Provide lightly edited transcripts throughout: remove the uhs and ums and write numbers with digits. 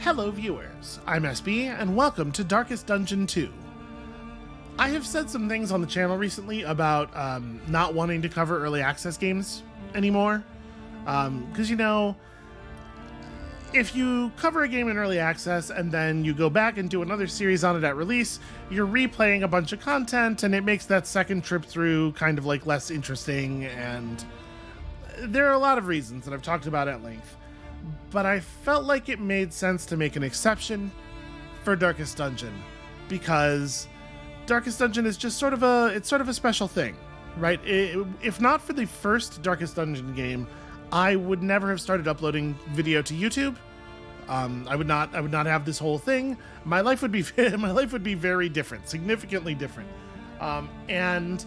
Hello viewers, I'm SB, and welcome to Darkest Dungeon 2. I have said some things on the channel recently about not wanting to cover early access games anymore. Because, you know, if you cover a game in early access and then you go back and do another series on it at release, you're replaying a bunch of content, and it makes that second trip through kind of like less interesting, and there are a lot of reasons that I've talked about at length. But I felt like it made sense to make an exception for Darkest Dungeon, because Darkest Dungeon is just sort of a special thing, right? If not for the first Darkest Dungeon game, I would never have started uploading video to YouTube. I would not have this whole thing. My life would be very different, significantly different. And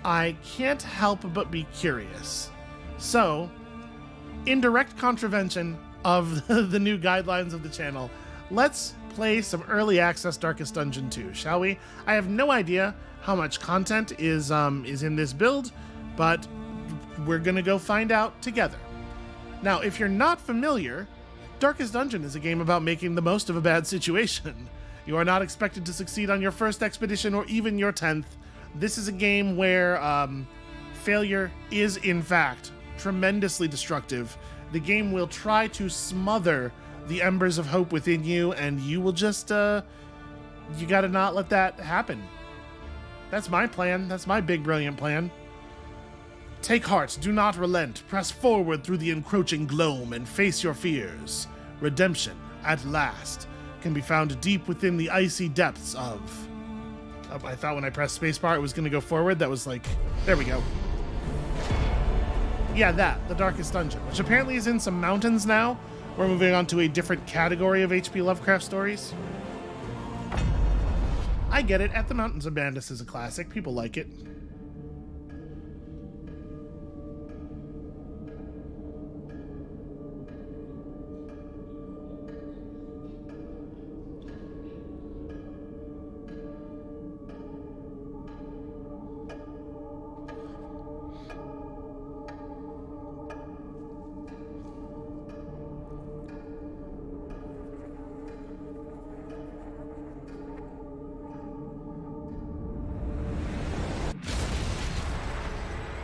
I can't help but be curious. So, in direct contravention of the new guidelines of the channel, let's play some early access Darkest Dungeon 2, shall we? I have no idea how much content is in this build, but we're gonna go find out together. Now, if you're not familiar, Darkest Dungeon is a game about making the most of a bad situation. You are not expected to succeed on your first expedition or even your 10th. This is a game where failure is, in fact, tremendously destructive. The game will try to smother the embers of hope within you, and you will just, you gotta not let that happen. That's my plan. That's my big, brilliant plan. Take heart, do not relent. Press forward through the encroaching gloom and face your fears. Redemption, at last, can be found deep within the icy depths of... Oh, I thought when I pressed spacebar it was gonna go forward. That was like... There we go. Yeah, the Darkest Dungeon, which apparently is in some mountains now. We're moving on to a different category of H.P. Lovecraft stories. I get it. At the Mountains of Madness is a classic. People like it.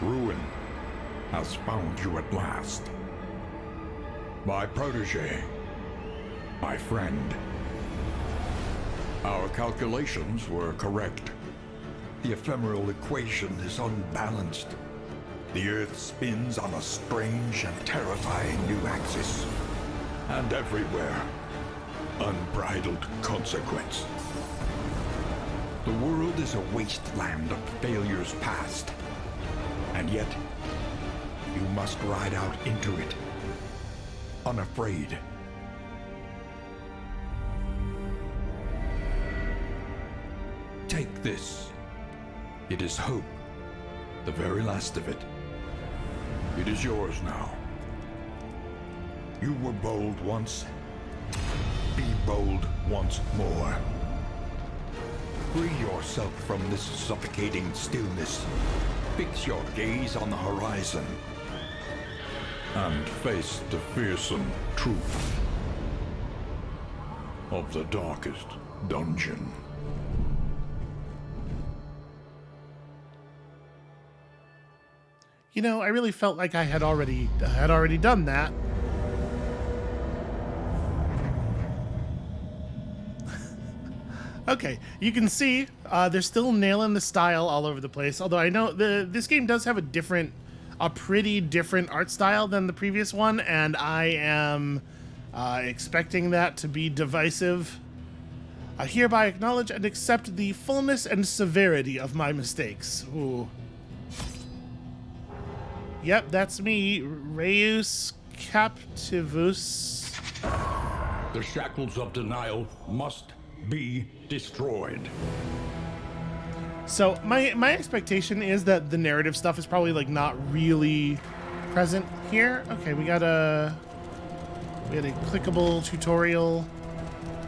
Ruin has found you at last. My protege, my friend. Our calculations were correct. The ephemeral equation is unbalanced. The Earth spins on a strange and terrifying new axis. And everywhere, unbridled consequence. The world is a wasteland of failures past. And yet, you must ride out into it, unafraid. Take this. It is hope, the very last of it. It is yours now. You were bold once. Be bold once more. Free yourself from this suffocating stillness. Fix your gaze on the horizon and face the fearsome truth of the Darkest Dungeon. You know, I really felt like I had already done that. Okay, you can see they're still nailing the style all over the place. Although I know this game does have a pretty different art style than the previous one, and I am expecting that to be divisive. I hereby acknowledge and accept the fullness and severity of my mistakes. Ooh. Yep, that's me, Reus Captivus. The shackles of denial must be destroyed. So my expectation is that the narrative stuff is probably like not really present here. Okay, we got a clickable tutorial.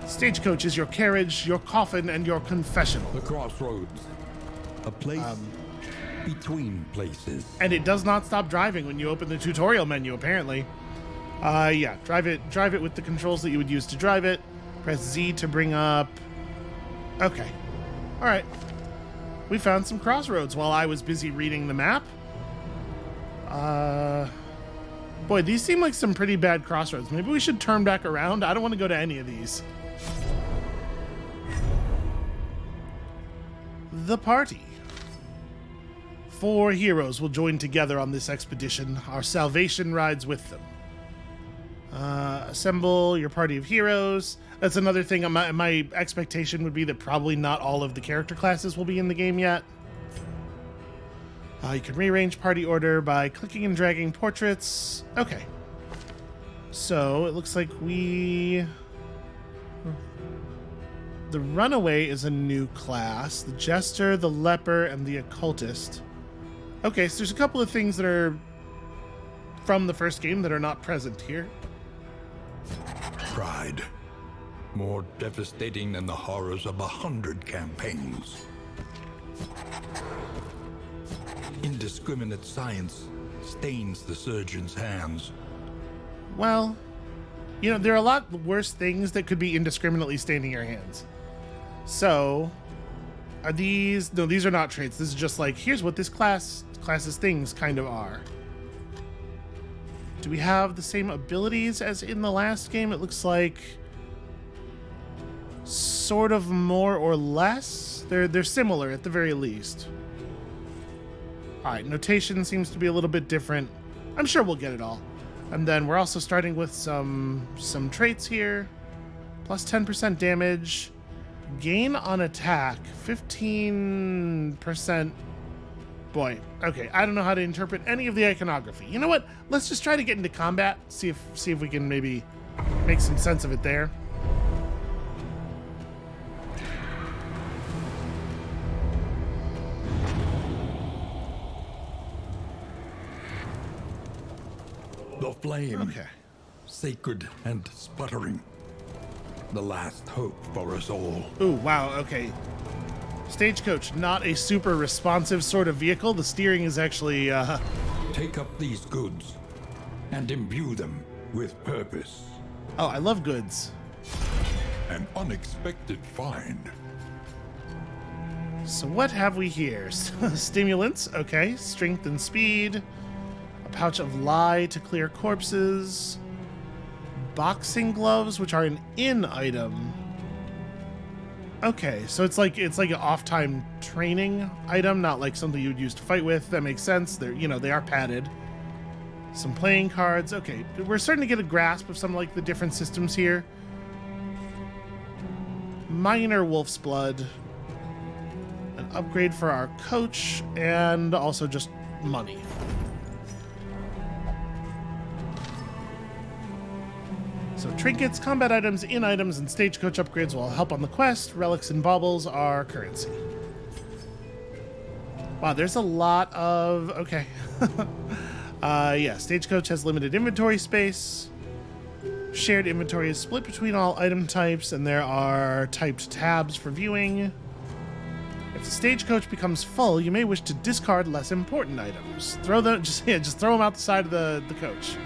Stagecoach is your carriage, your coffin, and your confessional. The crossroads, a place between places. And it does not stop driving when you open the tutorial menu, apparently. Yeah, drive it with the controls that you would use to drive it. Press Z to bring up... Okay. All right. We found some crossroads while I was busy reading the map. Boy, these seem like some pretty bad crossroads. Maybe we should turn back around. I don't want to go to any of these. The party. 4 heroes will join together on this expedition. Our salvation rides with them. Assemble your party of heroes. That's another thing. My expectation would be that probably not all of the character classes will be in the game yet. You can rearrange party order by clicking and dragging portraits. Okay. So it looks like the runaway is a new class. The jester, the leper, and the occultist. Okay, so there's a couple of things that are from the first game that are not present here. Pride. More devastating than the horrors of 100 campaigns. Indiscriminate science stains the surgeon's hands. Well, you know, there are a lot worse things that could be indiscriminately staining your hands. So, are these... No, these are not traits. This is just like, here's what this class's things kind of are. Do we have the same abilities as in the last game? It looks like sort of more or less. They're similar at the very least. All right, notation seems to be a little bit different. I'm sure we'll get it all. And then we're also starting with some traits here. Plus 10% damage. Gain on attack. 15%. Boy, okay, I don't know how to interpret any of the iconography. You know what? Let's just try to get into combat. See if we can maybe make some sense of it there. The flame. Okay. Sacred and sputtering. The last hope for us all. Ooh, wow, okay. Stagecoach, not a super responsive sort of vehicle. The steering is actually, Take up these goods and imbue them with purpose. Oh, I love goods. An unexpected find. So what have we here? Stimulants, okay. Strength and speed. A pouch of lye to clear corpses. Boxing gloves, which are an in item. Okay, so it's like an off-time training item, not like something you would use to fight with. That makes sense. They are padded. Some playing cards. Okay, we're starting to get a grasp of some like the different systems here. Minor wolf's blood. An upgrade for our coach, and also just money. So trinkets, combat items, in items, and stagecoach upgrades will help on the quest. Relics and baubles are currency. Wow, there's a lot of... Okay. Yeah, stagecoach has limited inventory space. Shared inventory is split between all item types, and there are typed tabs for viewing. If the stagecoach becomes full, you may wish to discard less important items. Just throw them out the side of the coach.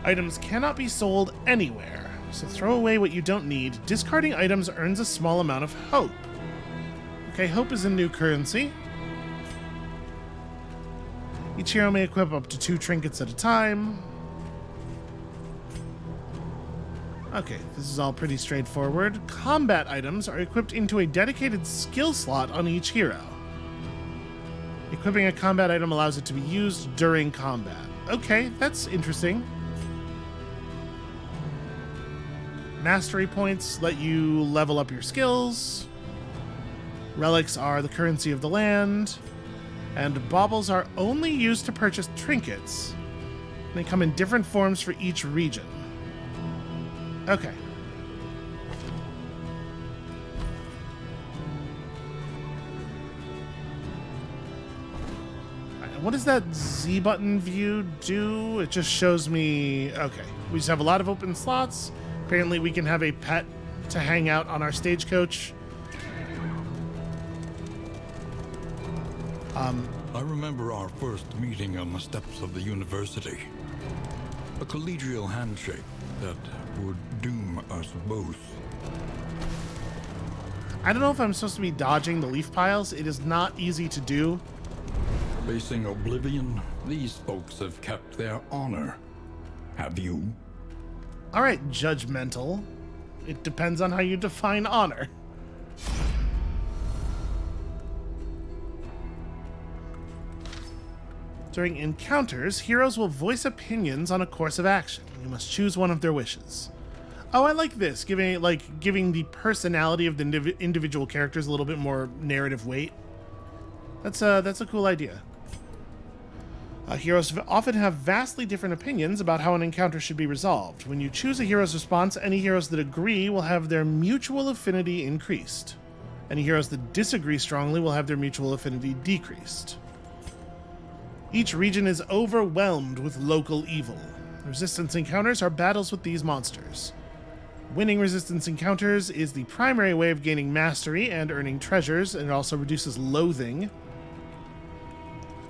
Items cannot be sold anywhere, so throw away what you don't need. Discarding items earns a small amount of hope. Okay, hope is a new currency. Each hero may equip up to 2 trinkets at a time. Okay, this is all pretty straightforward. Combat items are equipped into a dedicated skill slot on each hero. Equipping a combat item allows it to be used during combat. Okay, that's interesting. Mastery points let you level up your skills. Relics are the currency of the land. And baubles are only used to purchase trinkets. They come in different forms for each region. Okay. What does that Z button view do? It just shows me... Okay. We just have a lot of open slots. Apparently we can have a pet to hang out on our stagecoach. I remember our first meeting on the steps of the university. A collegial handshake that would doom us both. I don't know if I'm supposed to be dodging the leaf piles. It is not easy to do. Facing oblivion, these folks have kept their honor. Have you? All right, judgmental. It depends on how you define honor. During encounters, heroes will voice opinions on a course of action. You must choose one of their wishes. Oh, I like this, giving the personality of the individual characters a little bit more narrative weight. That's a cool idea. Heroes often have vastly different opinions about how an encounter should be resolved. When you choose a hero's response, any heroes that agree will have their mutual affinity increased. Any heroes that disagree strongly will have their mutual affinity decreased. Each region is overwhelmed with local evil. Resistance encounters are battles with these monsters. Winning resistance encounters is the primary way of gaining mastery and earning treasures, and it also reduces loathing.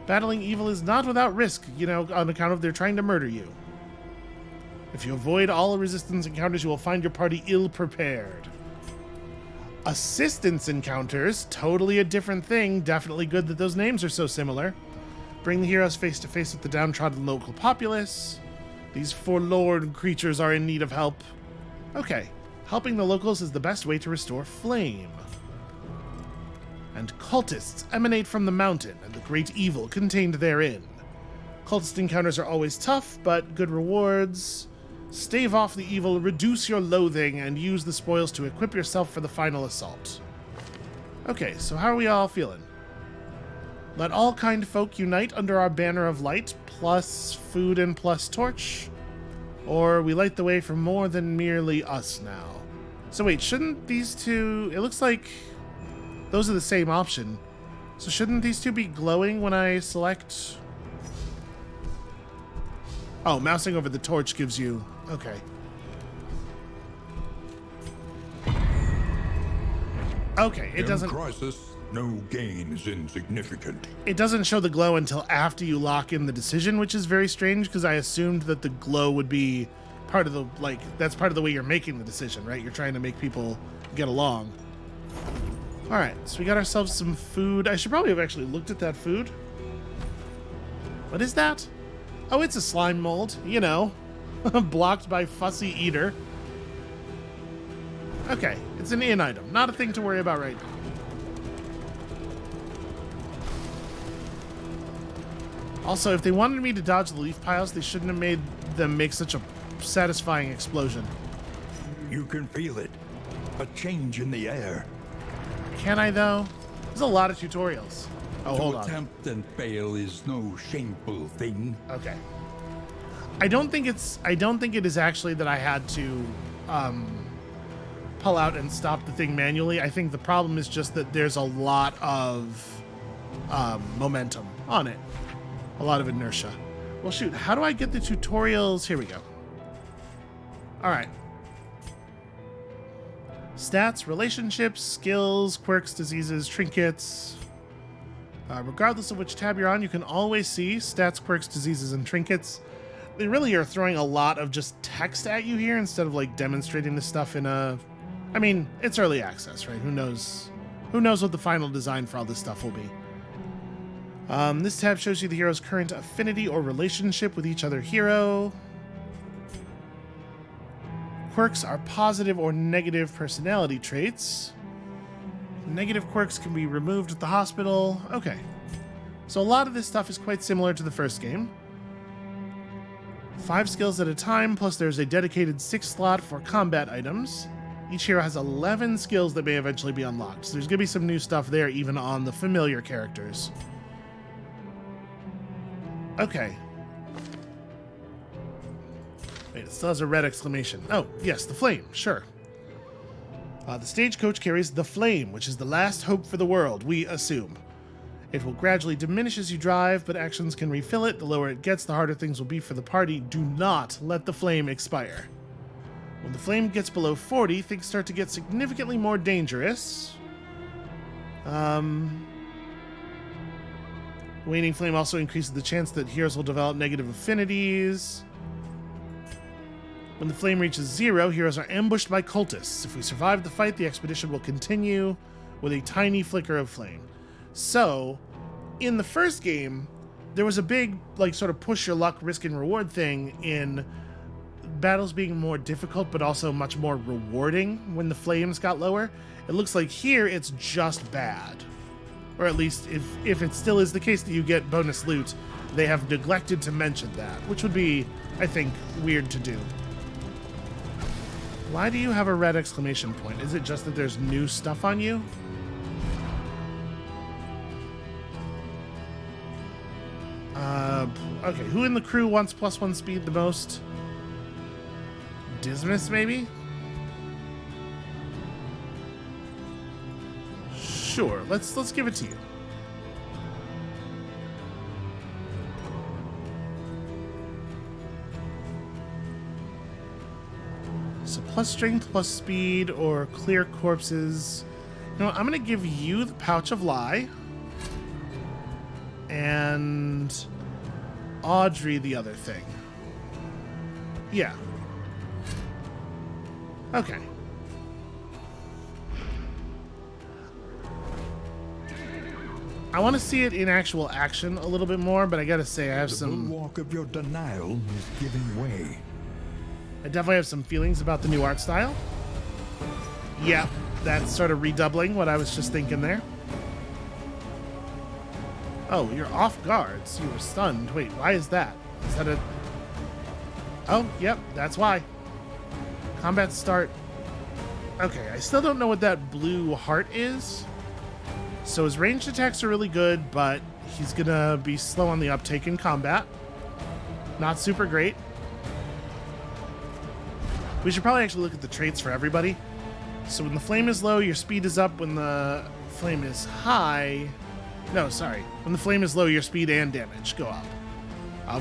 Battling evil is not without risk, on account of they're trying to murder you. If you avoid all resistance encounters, you will find your party ill-prepared. Assistance encounters, totally a different thing. Definitely good that those names are so similar. Bring the heroes face to face with the downtrodden local populace. These forlorn creatures are in need of help. Okay, helping the locals is the best way to restore flame. And cultists emanate from the mountain and the great evil contained therein. Cultist encounters are always tough, but good rewards. Stave off the evil, reduce your loathing, and use the spoils to equip yourself for the final assault. Okay, so how are we all feeling? Let all kind folk unite under our banner of light, plus food and plus torch. Or we light the way for more than merely us now. So wait, shouldn't these two... It looks like those are the same option. So shouldn't these two be glowing when I select... Oh, mousing over the torch gives you... Okay. Okay, it doesn't... In crisis, no gain is insignificant. It doesn't show the glow until after you lock in the decision, which is very strange because I assumed that the glow would be part of the, that's part of the way you're making the decision, right? You're trying to make people get along. All right, so we got ourselves some food. I should probably have actually looked at that food. What is that? Oh, it's a slime mold, blocked by Fussy Eater. Okay, it's an in item, not a thing to worry about right now. Also, if they wanted me to dodge the leaf piles, they shouldn't have made them make such a satisfying explosion. You can feel it. A change in the air. Can I, though? There's a lot of tutorials. Oh, hold on. To attempt and fail is no shameful thing. Okay. I don't think it is actually that I had to pull out and stop the thing manually. I think the problem is just that there's a lot of momentum on it. A lot of inertia. Well, shoot, how do I get the tutorials? Here we go. All right. Stats, relationships, skills, quirks, diseases, trinkets. Regardless of which tab you're on, you can always see stats, quirks, diseases, and trinkets. They really are throwing a lot of just text at you here instead of demonstrating this stuff in a... I mean, it's early access, right? Who knows what the final design for all this stuff will be. This tab shows you the hero's current affinity or relationship with each other hero. Quirks are positive or negative personality traits. Negative quirks can be removed at the hospital. Okay. So a lot of this stuff is quite similar to the first game. 5 skills at a time, plus there's a dedicated 6 slot for combat items. Each hero has 11 skills that may eventually be unlocked. So there's going to be some new stuff there, even on the familiar characters. Okay. Wait, it still has a red exclamation. Oh, yes, the flame, sure. The stagecoach carries the flame, which is the last hope for the world, we assume. It will gradually diminish as you drive, but actions can refill it. The lower it gets, the harder things will be for the party. Do not let the flame expire. When the flame gets below 40, things start to get significantly more dangerous. Waning flame also increases the chance that heroes will develop negative affinities. When the flame reaches 0, heroes are ambushed by cultists. If we survive the fight, the expedition will continue with a tiny flicker of flame. So, in the first game, there was a big, like, sort of push your luck, risk and reward thing in battles being more difficult, but also much more rewarding when the flames got lower. It looks like here it's just bad. Or at least, if it still is the case that you get bonus loot, they have neglected to mention that, which would be, I think, weird to do. Why do you have a red exclamation point? Is it just that there's new stuff on you? Okay, who in the crew wants +1 speed the most? Dismas, maybe? Sure, let's give it to you. So plus strength, plus speed, or clear corpses. You know what, I'm gonna give you the Pouch of Lie. And Audrey the other thing. Yeah. Okay. I want to see it in actual action a little bit more, but I gotta say I have some... The bulwark of your denial is giving way. I definitely have some feelings about the new art style. Yeah, that's sort of redoubling what I was just thinking there. Oh, you're off guards. You were stunned. Wait, why is that? Is that a... Oh, yep, that's why. Combat start. Okay, I still don't know what that blue heart is. So his ranged attacks are really good, but he's gonna be slow on the uptake in combat. Not super great. We should probably actually look at the traits for everybody. So when the flame is low, your speed is up. When the flame is high... No, sorry. When the flame is low, your speed and damage go up.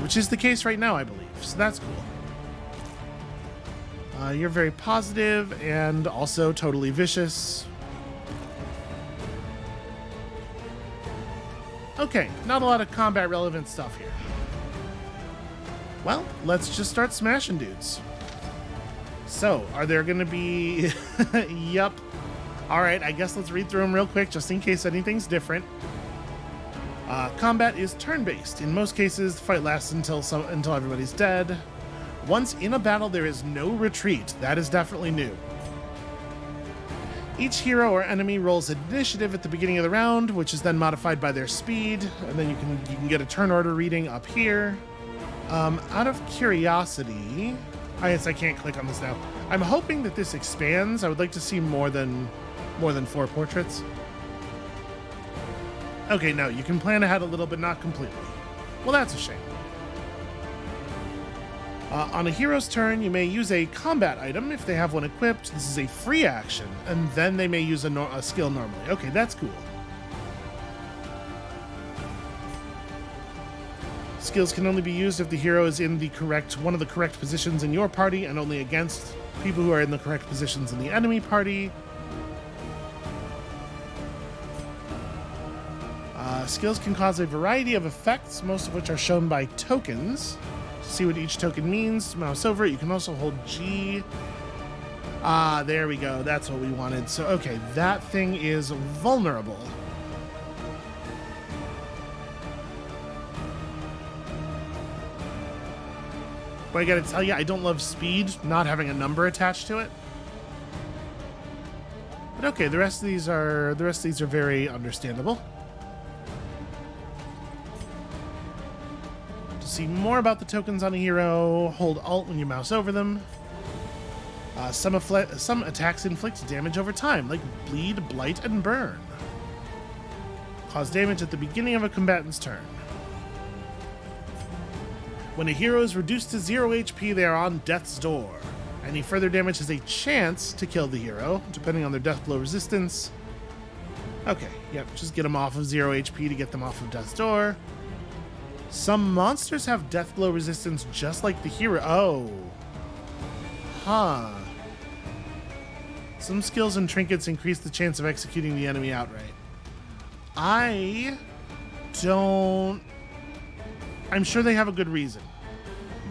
Which is the case right now, I believe. So that's cool. You're very positive and also totally vicious. Okay, not a lot of combat relevant stuff here. Well, let's just start smashing dudes. So, are there going to be... Yup. Alright, I guess let's read through them real quick just in case anything's different. Combat is turn-based. In most cases, the fight lasts until everybody's dead. Once in a battle, there is no retreat. That is definitely new. Each hero or enemy rolls initiative at the beginning of the round, which is then modified by their speed, and then you can get a turn order reading up here. Out of curiosity, I guess I can't click on this now. I'm hoping that this expands. I would like to see more than 4 portraits. Okay, no, you can plan ahead a little, but not completely. Well, that's a shame. On a hero's turn, you may use a combat item if they have one equipped. This is a free action, and then they may use a skill normally. Okay, that's cool. Skills can only be used if the hero is in one of the correct positions in your party, and only against people who are in the correct positions in the enemy party. Skills can cause a variety of effects, most of which are shown by tokens. To see what each token means, mouse over it. You can also hold G. Ah, there we go. That's what we wanted. So, okay, that thing is vulnerable. But I gotta tell you, I don't love speed not having a number attached to it. But okay, the rest of these are very understandable. See more about the tokens on a hero, hold Alt when you mouse over them. Some attacks inflict damage over time, like Bleed, Blight, and Burn. Cause damage at the beginning of a combatant's turn. When a hero is reduced to 0 HP, they are on death's door. Any further damage has a chance to kill the hero, depending on their death blow resistance. Okay, yep, just get them off of 0 HP to get them off of death's door. Some monsters have death blow resistance just like the hero. Oh. Huh. Some skills and trinkets increase the chance of executing the enemy outright. I'm sure they have a good reason.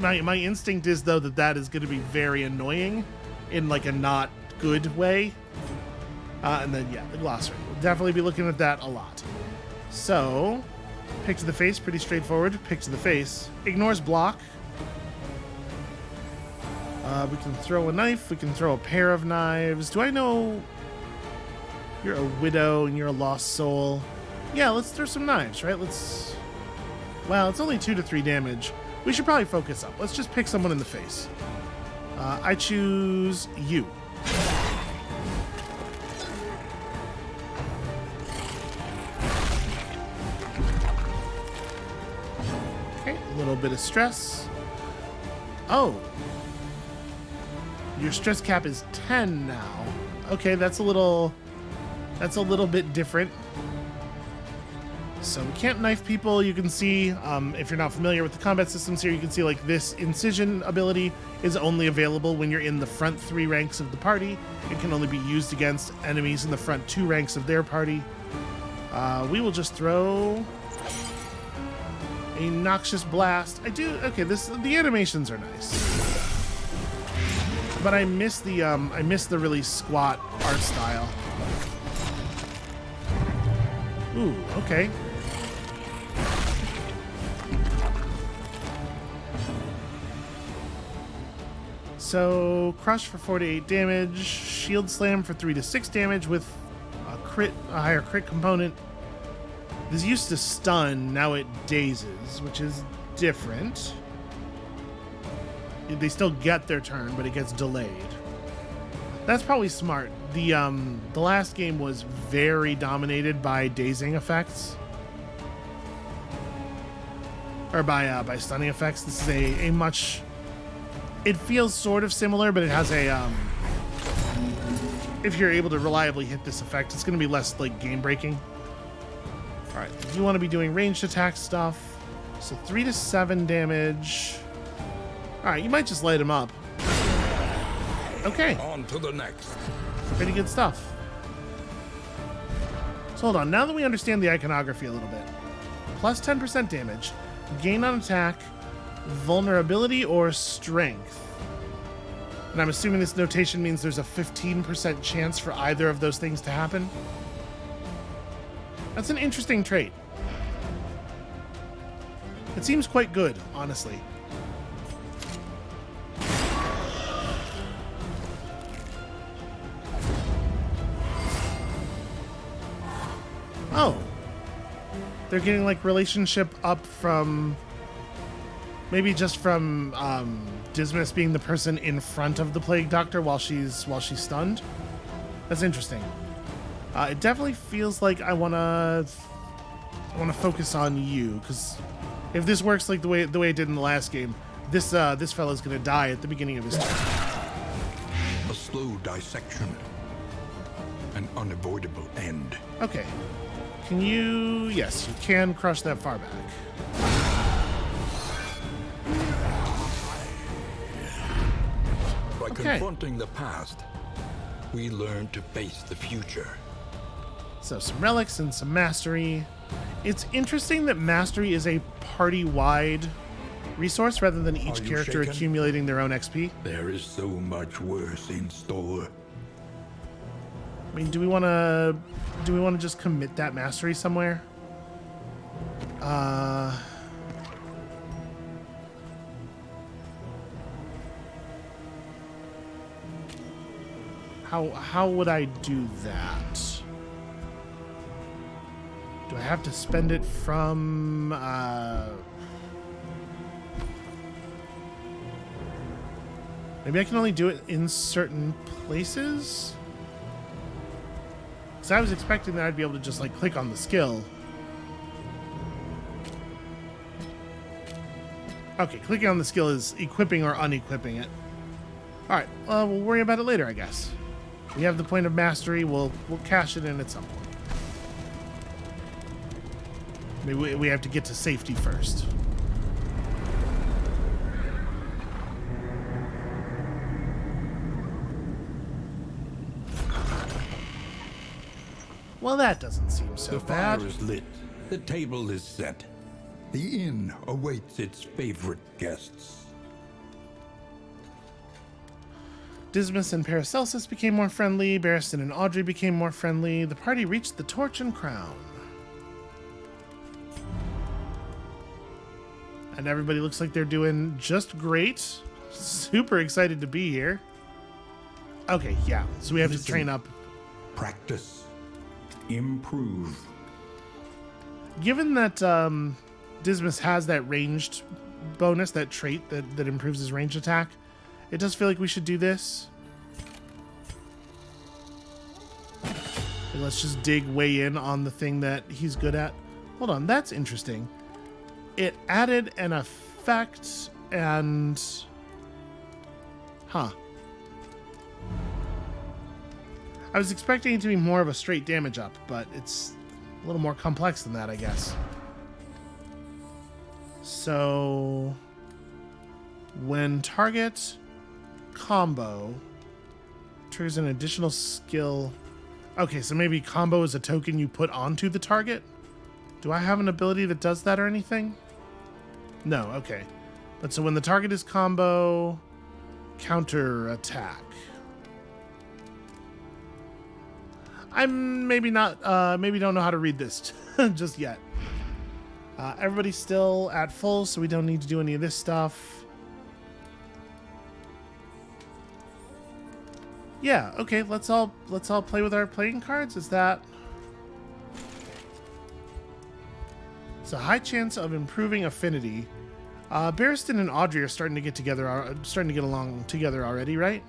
my instinct is, though, that is going to be very annoying in like a not good way. And then, yeah, the glossary. We'll definitely be looking at that a lot. So, pick to the face, pretty straightforward. Pick to the face. Ignores block. We can throw a knife. We can throw a pair of knives. Do I know... You're a widow and you're a lost soul. Yeah, let's throw some knives, right? Let's... Well, it's only 2 to 3 damage. We should probably focus up. Let's just pick someone in the face. I choose you. Okay, a little bit of stress. Oh. Your stress cap is 10 now. Okay, that's a little bit different. So we can't knife people. You can see, if you're not familiar with the combat systems here, you can see like this incision ability is only available when you're in the front 3 ranks of the party. It can only be used against enemies in the front 2 ranks of their party. We will just throw a noxious blast. Okay, the animations are nice. But I miss the really squat art style. Ooh, okay. So, crush for 4 to 8 damage, shield slam for 3 to 6 damage with a higher crit component. This used to stun, now it dazes, which is different. They still get their turn, but it gets delayed. That's probably smart. The last game was very dominated by dazing effects. Or by stunning effects. This is a much... It feels sort of similar, but it has a... if you're able to reliably hit this effect, it's going to be less, like, game-breaking. Alright, you want to be doing ranged attack stuff. So 3 to 7 damage. Alright, you might just light him up. Okay. On to the next. Pretty good stuff. So hold on, now that we understand the iconography a little bit. Plus 10% damage, gain on attack, vulnerability, or strength. And I'm assuming this notation means there's a 15% chance for either of those things to happen. That's an interesting trait. It seems quite good, honestly. Oh. They're getting, like, relationship up from... Maybe just from Dismas being the person in front of the Plague Doctor while she's stunned. That's interesting. It definitely feels like I wanna focus on you, because if this works like the way it did in the last game, this fellow's gonna die at the beginning of his turn. A slow dissection. An unavoidable end. Okay. Can you... Yes, you can crush that far back. By confronting the past, we learn to face the future. So some relics and some mastery. It's interesting that mastery is a party-wide resource rather than each character accumulating their own XP. There is so much worse in store. I mean, do we want to just commit that mastery somewhere? How would I do that? Do I have to spend it from maybe I can only do it in certain places? Because I was expecting that I'd be able to just, like, click on the skill. Okay, clicking on the skill is equipping or unequipping it. Alright, we'll worry about it later, I guess. We have the point of mastery, we'll cash it in at some point. Maybe we have to get to safety first. Well, that doesn't seem so bad. The fire is lit. The table is set. The inn awaits its favorite guests. Dismas and Paracelsus became more friendly. Barristan and Audrey became more friendly. The party reached the Torch and Crown. And everybody looks like they're doing just great. Super excited to be here. Okay, yeah. So we have to train up. Practice. Improve. Given that Dismas has that ranged bonus, that trait that improves his ranged attack, it does feel like we should do this. Okay, let's just dig way in on the thing that he's good at. Hold on, that's interesting. It added an effect and... Huh. I was expecting it to be more of a straight damage up, but it's a little more complex than that, I guess. So... when target combo triggers an additional skill... Okay, so maybe combo is a token you put onto the target? Do I have an ability that does that or anything? No, okay. But so when the target is combo, counter attack. I'm maybe not, maybe don't know how to read this just yet. Everybody's still at full, so we don't need to do any of this stuff. Yeah, okay, let's all play with our playing cards. Is that... So high chance of improving affinity. Barristan and Audrey are starting to get together, starting to get along together already, right?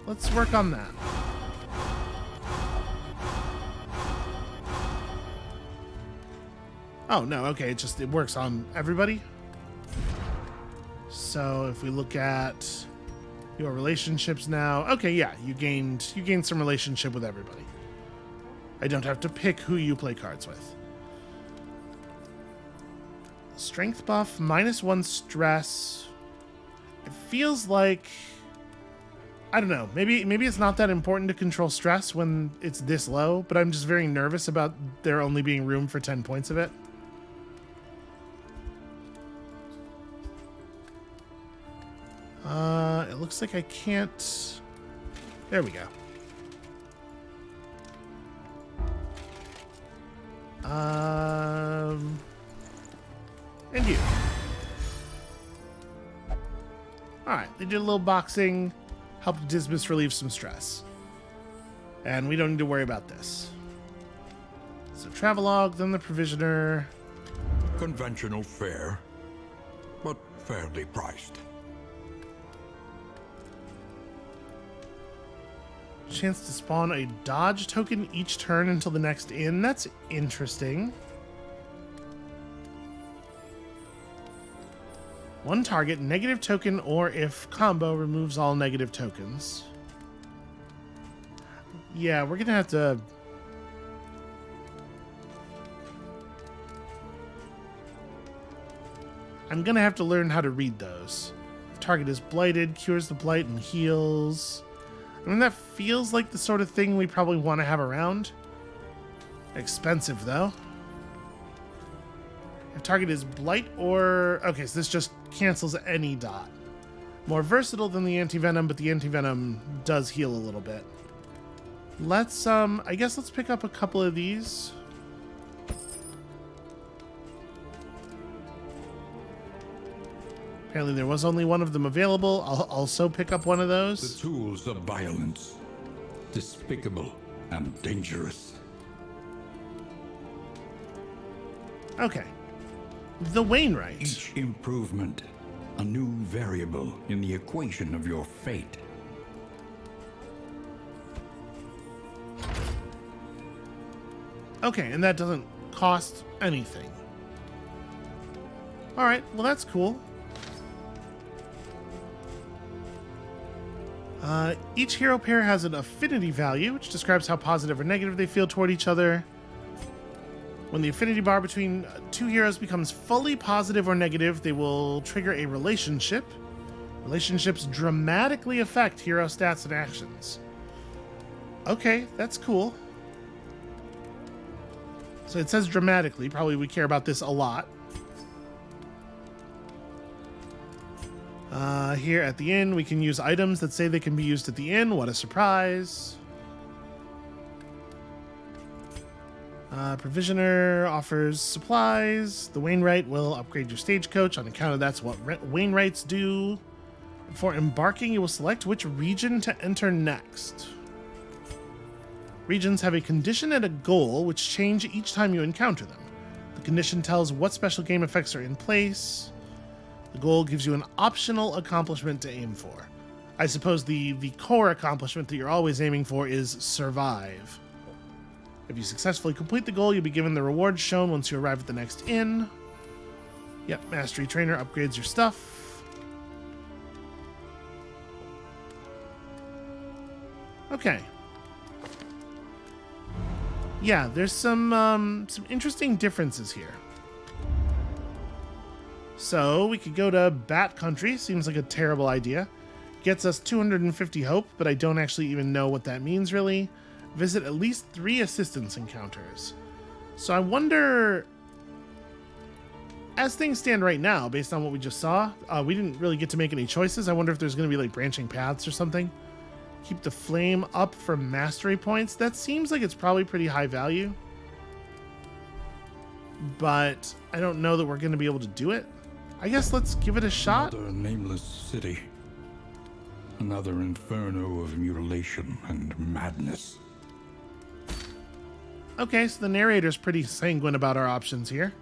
Let's work on that. Oh no, okay, it works on everybody. So if we look at your relationships now, okay, yeah, you gained some relationship with everybody. I don't have to pick who you play cards with. Strength buff, -1 stress. It feels like, I don't know, maybe it's not that important to control stress when it's this low, but I'm just very nervous about there only being room for 10 points of it. It looks like I can't... There we go. And you. Alright, they did a little boxing, helped Dismas relieve some stress. And we don't need to worry about this. So Travelogue, then the Provisioner. Conventional fare, but fairly priced. Chance to spawn a dodge token each turn until the next inn. That's interesting. One target, negative token, or if combo removes all negative tokens. Yeah, we're gonna have to... I'm gonna have to learn how to read those. If target is blighted, cures the blight and heals. I mean, that feels like the sort of thing we probably want to have around. Expensive, though. If target is blight or... Okay, so this just cancels any dot. More versatile than the anti-venom, but the anti-venom does heal a little bit. Let's, I guess let's pick up a couple of these. Apparently there was only one of them available. I'll also pick up one of those. The tools of violence. Despicable and dangerous. Okay. The Wainwright. Each improvement, a new variable in the equation of your fate. Okay, and that doesn't cost anything. Alright, well that's cool. Each hero pair has an affinity value, which describes how positive or negative they feel toward each other. When the affinity bar between two heroes becomes fully positive or negative, they will trigger a relationship. Relationships dramatically affect hero stats and actions. Okay, that's cool. So it says dramatically. Probably we care about this a lot. Here at the inn, we can use items that say they can be used at the inn. What a surprise. Provisioner offers supplies. The Wainwright will upgrade your stagecoach. On account of that's what Wainwrights do. Before embarking, you will select which region to enter next. Regions have a condition and a goal, which change each time you encounter them. The condition tells what special game effects are in place. The goal gives you an optional accomplishment to aim for. I suppose the core accomplishment that you're always aiming for is survive. If you successfully complete the goal, you'll be given the rewards shown once you arrive at the next inn. Yep, Mastery Trainer upgrades your stuff. Okay. Yeah, there's some interesting differences here. So we could go to Bat Country. Seems like a terrible idea. Gets us 250 hope, but I don't actually even know what that means really. Visit at least 3 assistance encounters. So I wonder, as things stand right now, based on what we just saw, we didn't really get to make any choices. I wonder if there's going to be like branching paths or something. Keep the flame up for mastery points. That seems like it's probably pretty high value. But I don't know that we're going to be able to do it. I guess let's give it a shot. Another nameless city. Another inferno of mutilation and madness. Okay, so the narrator's pretty sanguine about our options here.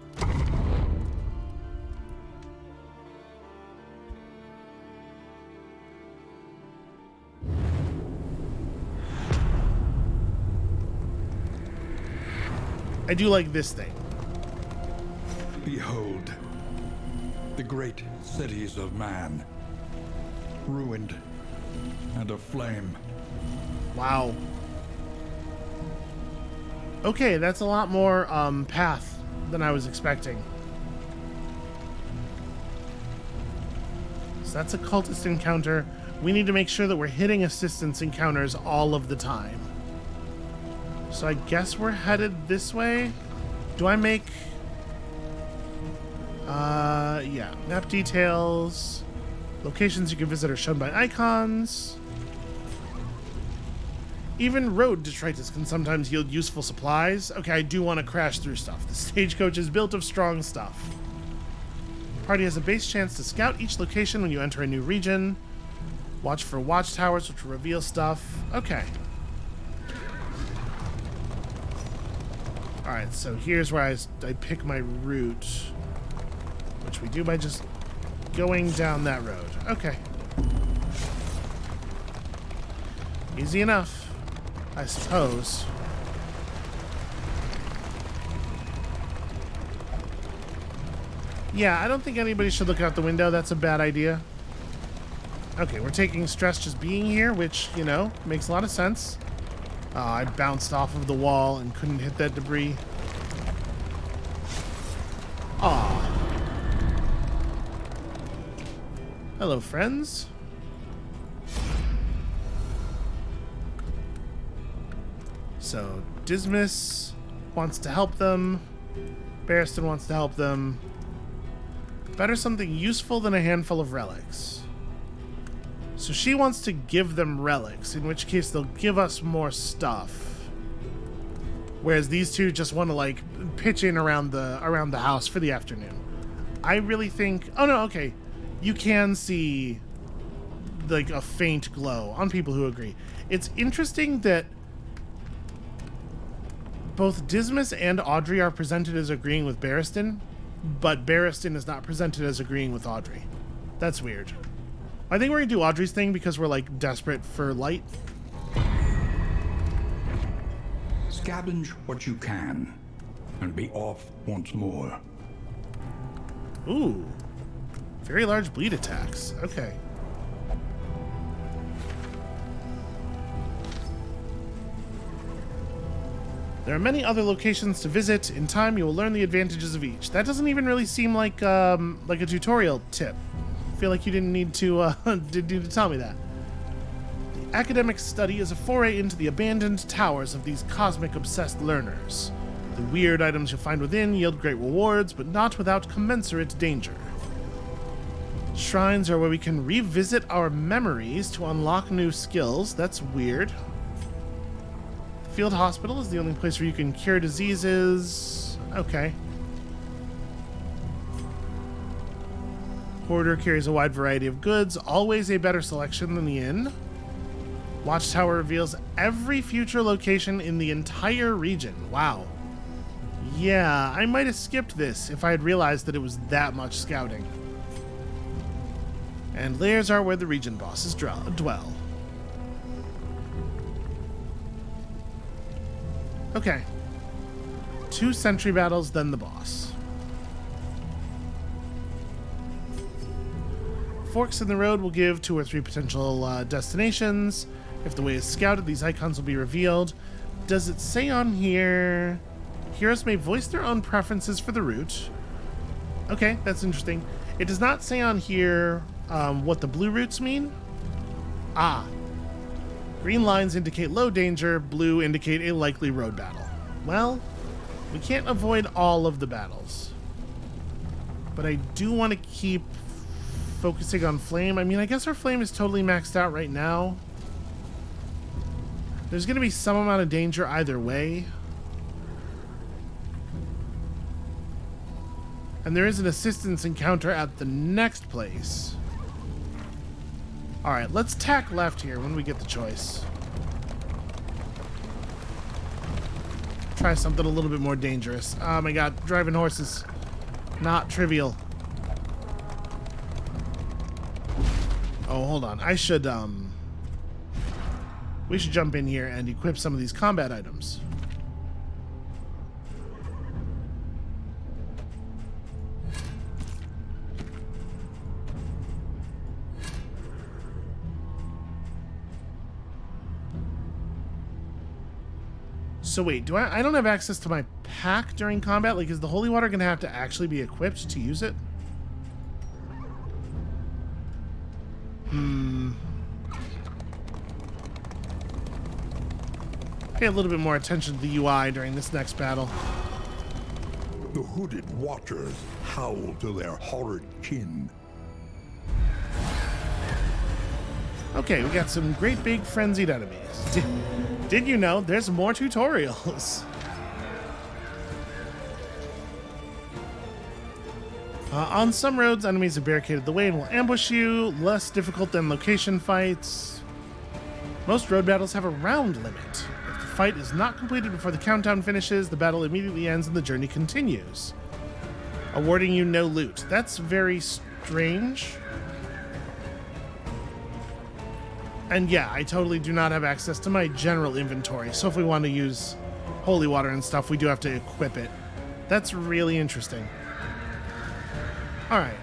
I do like this thing. Behold, the great cities of man, ruined and aflame. Wow. Okay, that's a lot more path than I was expecting. So that's a cultist encounter. We need to make sure that we're hitting assistance encounters all of the time. So I guess we're headed this way. Do I make... yeah. Map details. Locations you can visit are shown by icons. Even road detritus can sometimes yield useful supplies. Okay, I do want to crash through stuff. The stagecoach is built of strong stuff. The party has a base chance to scout each location when you enter a new region. Watch for watchtowers, which will reveal stuff. Okay. Alright, so here's where I pick my route, which we do by just going down that road. Okay. Easy enough, I suppose. Yeah, I don't think anybody should look out the window. That's a bad idea. Okay, we're taking stress just being here, which, you know, makes a lot of sense. I bounced off of the wall and couldn't hit that debris. Aw. Hello, friends. So, Dismas wants to help them. Barristan wants to help them. Better something useful than a handful of relics. So she wants to give them relics, in which case they'll give us more stuff. Whereas these two just want to like pitch in around the house for the afternoon. I really think, oh no, okay. You can see like a faint glow on people who agree. It's interesting that both Dismas and Audrey are presented as agreeing with Barristan, but Barristan is not presented as agreeing with Audrey. That's weird. I think we're gonna do Audrey's thing because we're like desperate for light. Scavenge what you can and be off once more. Ooh. Very large bleed attacks. Okay. There are many other locations to visit. In time, you will learn the advantages of each. That doesn't even really seem like a tutorial tip. I feel like you didn't need to tell me that. The academic study is a foray into the abandoned towers of these cosmic-obsessed learners. The weird items you'll find within yield great rewards, but not without commensurate danger. Shrines are where we can revisit our memories to unlock new skills. That's weird. Field hospital is the only place where you can cure diseases. Okay. Hoarder carries a wide variety of goods, always a better selection than the inn. Watchtower reveals every future location in the entire region. Wow. Yeah, I might have skipped this if I had realized that it was that much scouting. And lairs are where the region bosses dwell. Okay. 2 sentry battles, then the boss. Forks in the road will give 2 or 3 potential destinations. If the way is scouted, these icons will be revealed. Does it say on here... Heroes may voice their own preferences for the route. Okay, that's interesting. It does not say on here what the blue routes mean. Ah. Green lines indicate low danger, blue indicate a likely road battle. Well, we can't avoid all of the battles. But I do want to keep focusing on flame. I mean, I guess our flame is totally maxed out right now. There's going to be some amount of danger either way. And there is an assistance encounter at the next place. Alright, let's tack left here when we get the choice. Try something a little bit more dangerous. Oh my god, driving horses. Not trivial. Oh, hold on. We should jump in here and equip some of these combat items. So wait, I don't have access to my pack during combat? Like, is the holy water gonna have to actually be equipped to use it? Pay a little bit more attention to the UI during this next battle. The hooded watchers howl to their horrid kin. Okay, we got some great big frenzied enemies. Did you know there's more tutorials? On some roads, enemies have barricaded the way and will ambush you. Less difficult than location fights. Most road battles have a round limit. If the fight is not completed before the countdown finishes, the battle immediately ends and the journey continues, awarding you no loot. That's very strange. And yeah, I totally do not have access to my general inventory, so if we want to use holy water and stuff, we do have to equip it. That's really interesting. Alright,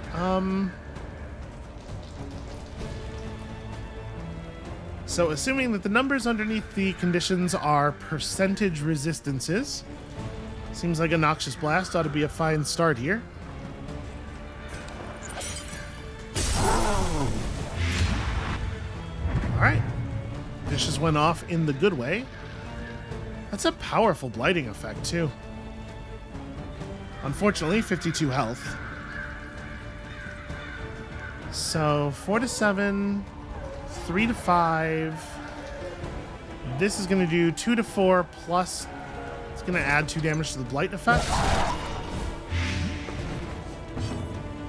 so assuming that the numbers underneath the conditions are percentage resistances, seems like a Noxious Blast ought to be a fine start here. Alright. Dishes went off in the good way. That's a powerful blighting effect, too. Unfortunately, 52 health. So, 4 to 7, 3 to 5. This is going to do 2 to 4, plus it's going to add 2 damage to the blight effect.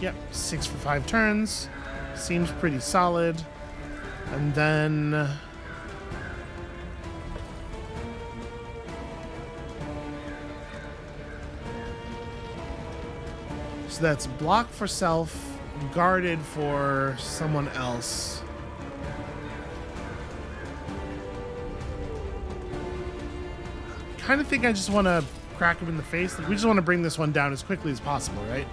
Yep, 6 for 5 turns. Seems pretty solid. And then... so that's block for self, guarded for someone else. Kind of think I just want to crack him in the face. Like, we just want to bring this one down as quickly as possible, right?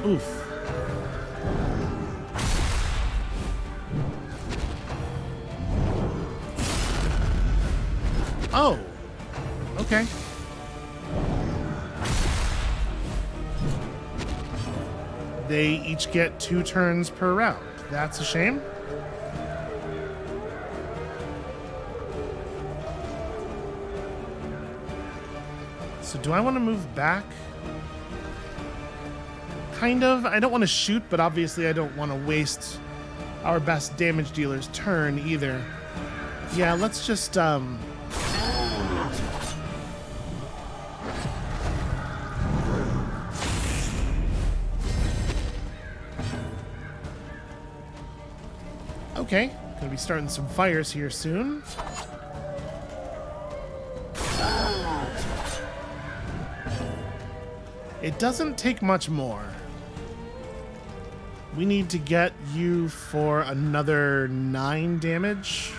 Oof. Oh. Okay. They each get 2 turns per round. That's a shame. So do I want to move back? Kind of. I don't want to shoot, but obviously I don't want to waste our best damage dealer's turn either. Yeah, let's just, okay, gonna be starting some fires here soon. It doesn't take much more. We need to get you for another 9 damage.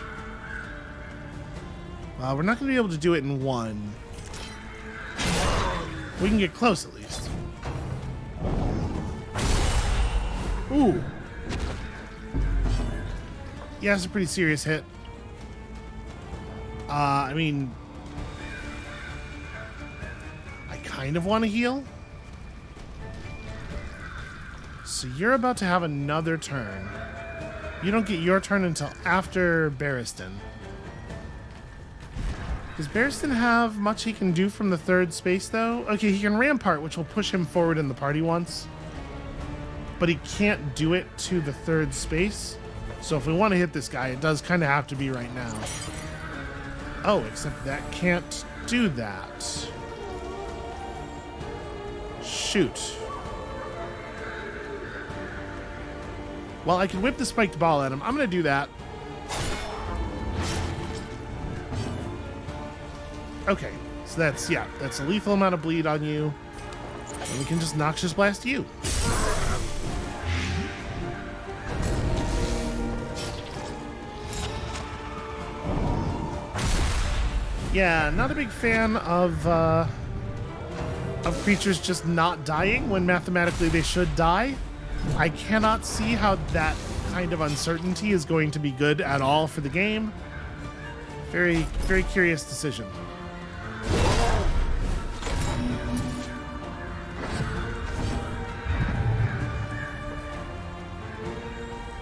We're not going to be able to do it in one. We can get close at least. Ooh. Yeah, it's a pretty serious hit. I mean, I kind of want to heal. So you're about to have another turn. You don't get your turn until after Barristan. Does Barristan have much he can do from the third space, though? Okay, he can Rampart, which will push him forward in the party once. But he can't do it to the third space. So if we want to hit this guy, it does kind of have to be right now. Oh, except that can't do that. Shoot. Well, I can whip the spiked ball at him. I'm going to do that. Okay, so that's a lethal amount of bleed on you. And we can just Noxious Blast you. Yeah, not a big fan of creatures just not dying when mathematically they should die. I cannot see how that kind of uncertainty is going to be good at all for the game. Very, very curious decision.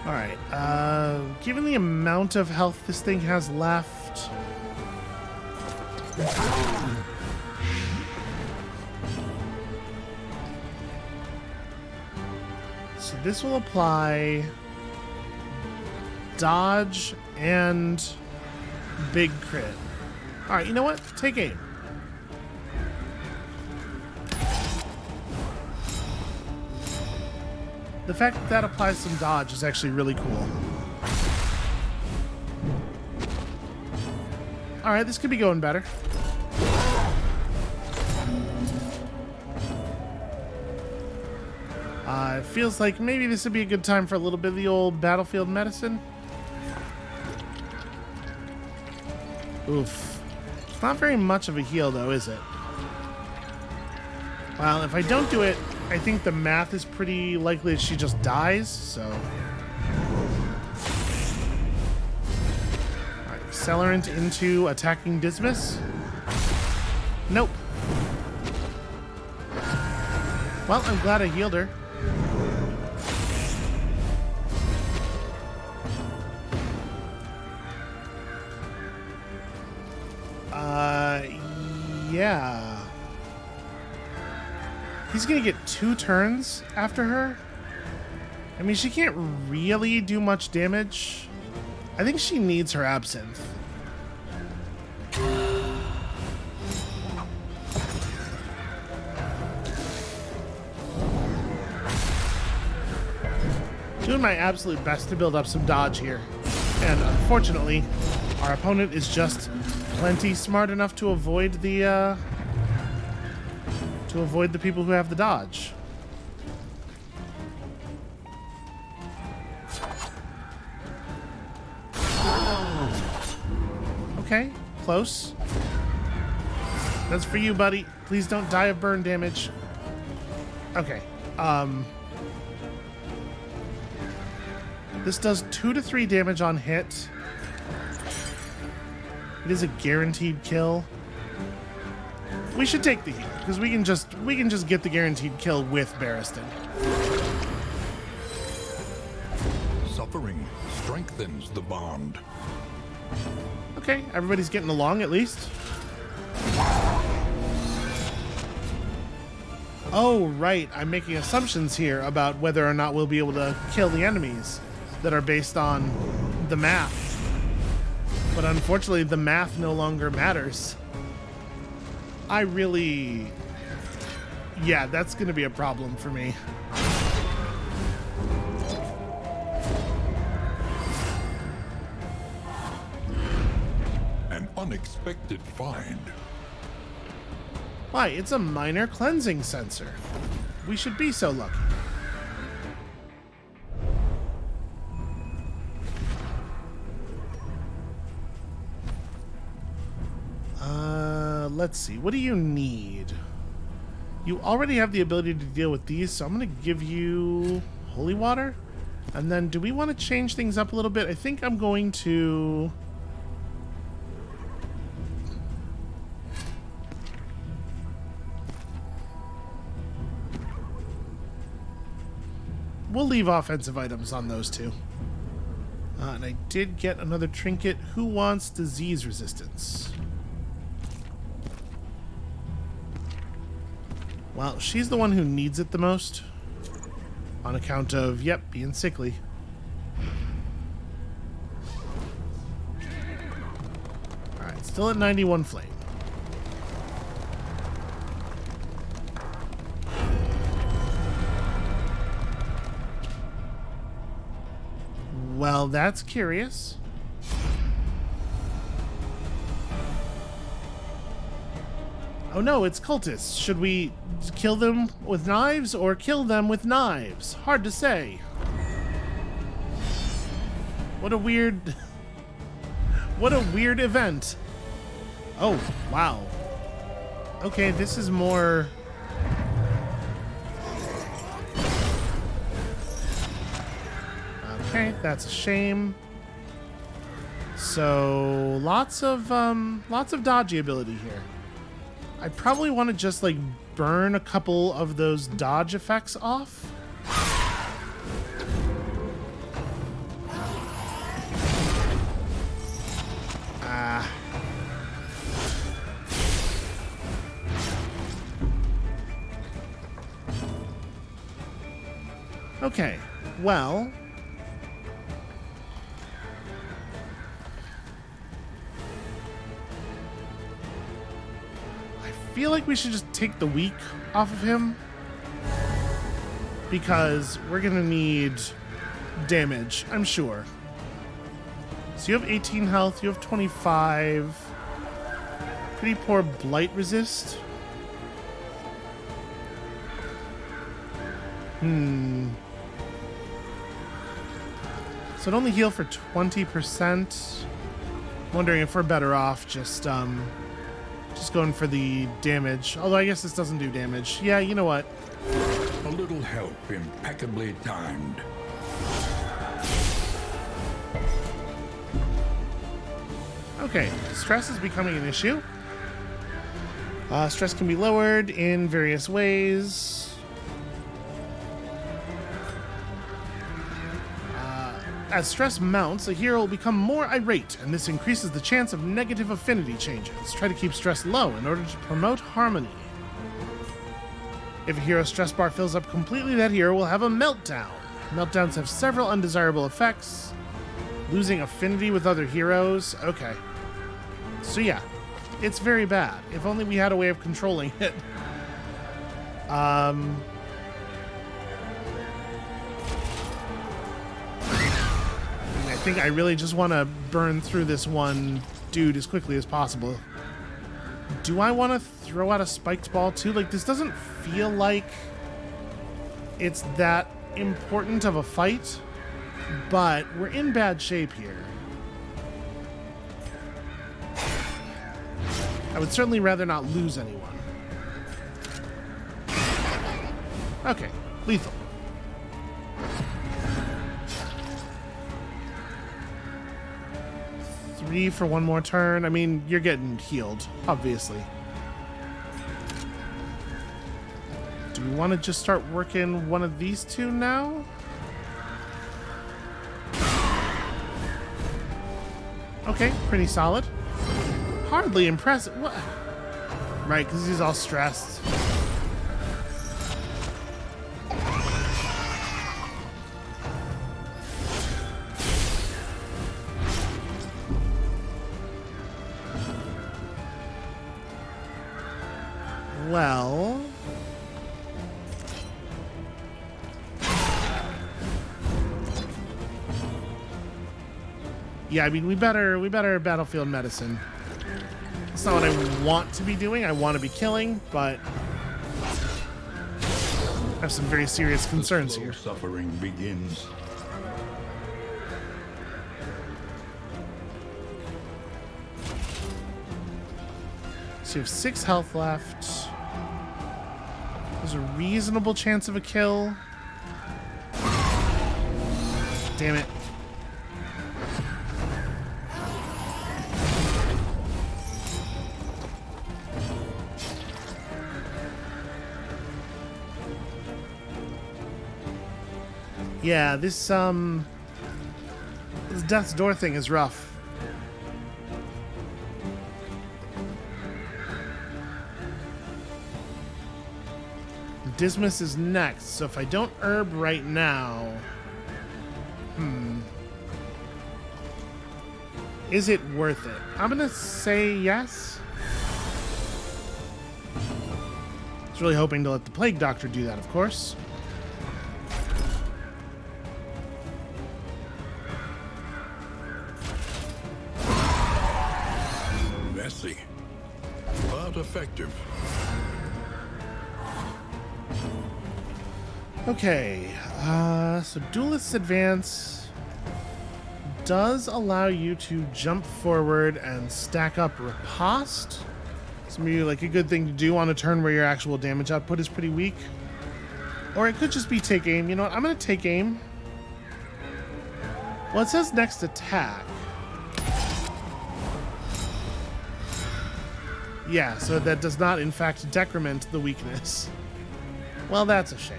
Alright, given the amount of health this thing has left... So this will apply dodge and big crit. Alright, you know what? Take aim. The fact that that applies some dodge is actually really cool. Alright, this could be going better. It feels like maybe this would be a good time for a little bit of the old battlefield medicine. Oof. It's not very much of a heal, though, is it? Well, if I don't do it, I think the math is pretty likely that she just dies, so... Alright, Accelerant into attacking Dismas. Nope. Well, I'm glad I healed her. Yeah. He's gonna get 2 turns after her. I mean, she can't really do much damage. I think she needs her Absinthe. Doing my absolute best to build up some dodge here. And unfortunately, our opponent is just plenty smart enough to avoid the people who have the dodge. Okay, close. That's for you, buddy. Please don't die of burn damage. Okay. This does 2 to 3 damage on hit. It is a guaranteed kill. We should take the heal because we can just get the guaranteed kill with Barristan. Suffering strengthens the bond. Okay, everybody's getting along at least. Oh, right. I'm making assumptions here about whether or not we'll be able to kill the enemies that are based on the math. But unfortunately, the math no longer matters. Yeah, that's going to be a problem for me. An unexpected find. Why, it's a minor cleansing sensor. We should be so lucky. Let's see. What do you need? You already have the ability to deal with these, so I'm going to give you holy water. And then do we want to change things up a little bit? I think I'm going to... We'll leave offensive items on those two. And I did get another trinket. Who wants disease resistance? Well, she's the one who needs it the most. On account of, yep, being sickly. Alright, still at 91 flame. Well, that's curious. Oh no, it's cultists. Should we kill them with knives or kill them with knives? Hard to say. What a weird... What a weird event. Oh, wow. Okay, this is more... Okay, that's a shame. So, lots of dodgy ability here. I probably want to just, like, burn a couple of those dodge effects off. Okay, well... I feel like we should just take the weak off of him, because we're gonna need damage, I'm sure. So you have 18 health, you have 25. Pretty poor blight resist. So it only heal for 20%. Wondering if we're better off just going for the damage. Although I guess this doesn't do damage. Yeah, you know what? A little help, impeccably timed. Okay, stress is becoming an issue. Stress can be lowered in various ways. As stress mounts, a hero will become more irate, and this increases the chance of negative affinity changes. Try to keep stress low in order to promote harmony. If a hero's stress bar fills up completely, that hero will have a meltdown. Meltdowns have several undesirable effects. Losing affinity with other heroes. Okay. So yeah, it's very bad. If only we had a way of controlling it. I think I really just want to burn through this one dude as quickly as possible. Do I want to throw out a spiked ball too? Like, this doesn't feel like it's that important of a fight, but we're in bad shape here. I would certainly rather not lose anyone. Okay, lethal. 3 for one more turn. I mean, you're getting healed, obviously. Do we want to just start working one of these two now? Okay, pretty solid. Hardly impressive. What? Right, because he's all stressed. Yeah, I mean, we better battlefield medicine. It's not what I want to be doing. I want to be killing, but I have some very serious concerns here. Suffering begins. So you have 6 health left. There's a reasonable chance of a kill. Damn it. Yeah, this Death's Door thing is rough. Dismas is next, so if I don't herb right now... Is it worth it? I'm gonna say yes. I was really hoping to let the Plague Doctor do that, of course. Messy, but effective. Okay, so Duelist's Advance does allow you to jump forward and stack up Riposte. So maybe like a good thing to do on a turn where your actual damage output is pretty weak. Or it could just be take aim. You know what? I'm going to take aim. Well, it says next attack. Yeah, so that does not in fact decrement the weakness. Well, that's a shame.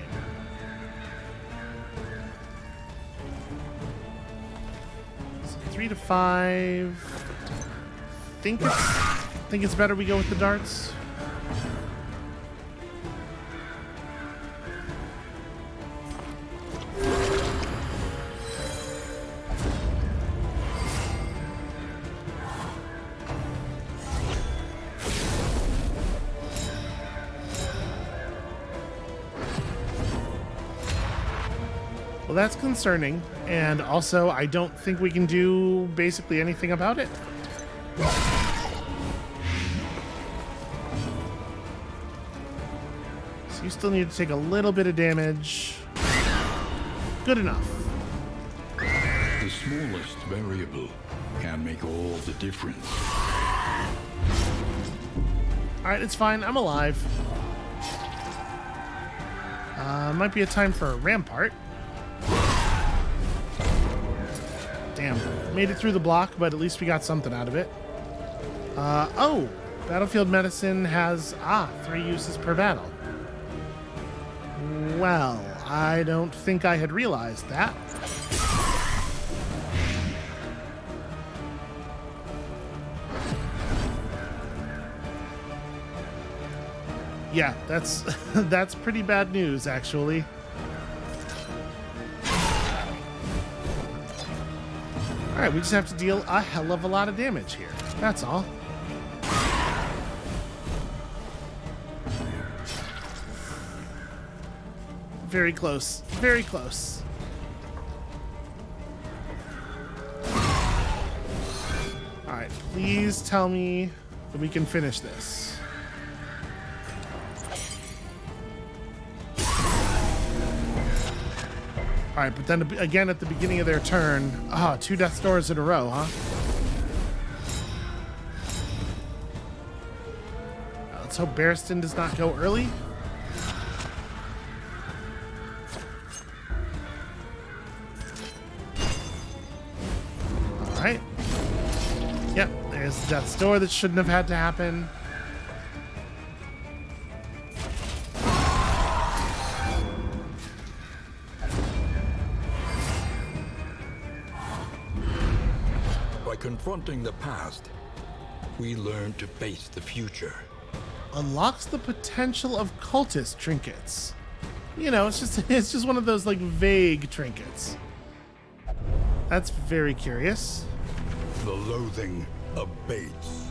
So 3 to 5. Think it's better we go with the darts. Well, that's concerning, and also I don't think we can do basically anything about it. So you still need to take a little bit of damage. Good enough. The smallest variable can make all the difference. Alright, it's fine. I'm alive. Might be a time for a rampart. Damn. Made it through the block, but at least we got something out of it. Oh! Battlefield Medicine has, 3 uses per battle. Well, I don't think I had realized that. Yeah, that's that's pretty bad news, actually. Alright, we just have to deal a hell of a lot of damage here. That's all. Very close. Very close. Alright, please tell me that we can finish this. Alright, but then again at the beginning of their turn... 2 Death's Doors in a row, huh? Let's hope Barristan does not go early. Alright. Yep, there's the Death's Door that shouldn't have had to happen. Confronting the past, we learn to face the future. Unlocks the potential of cultist trinkets. You know, it's just one of those like vague trinkets. That's very curious. The loathing abates.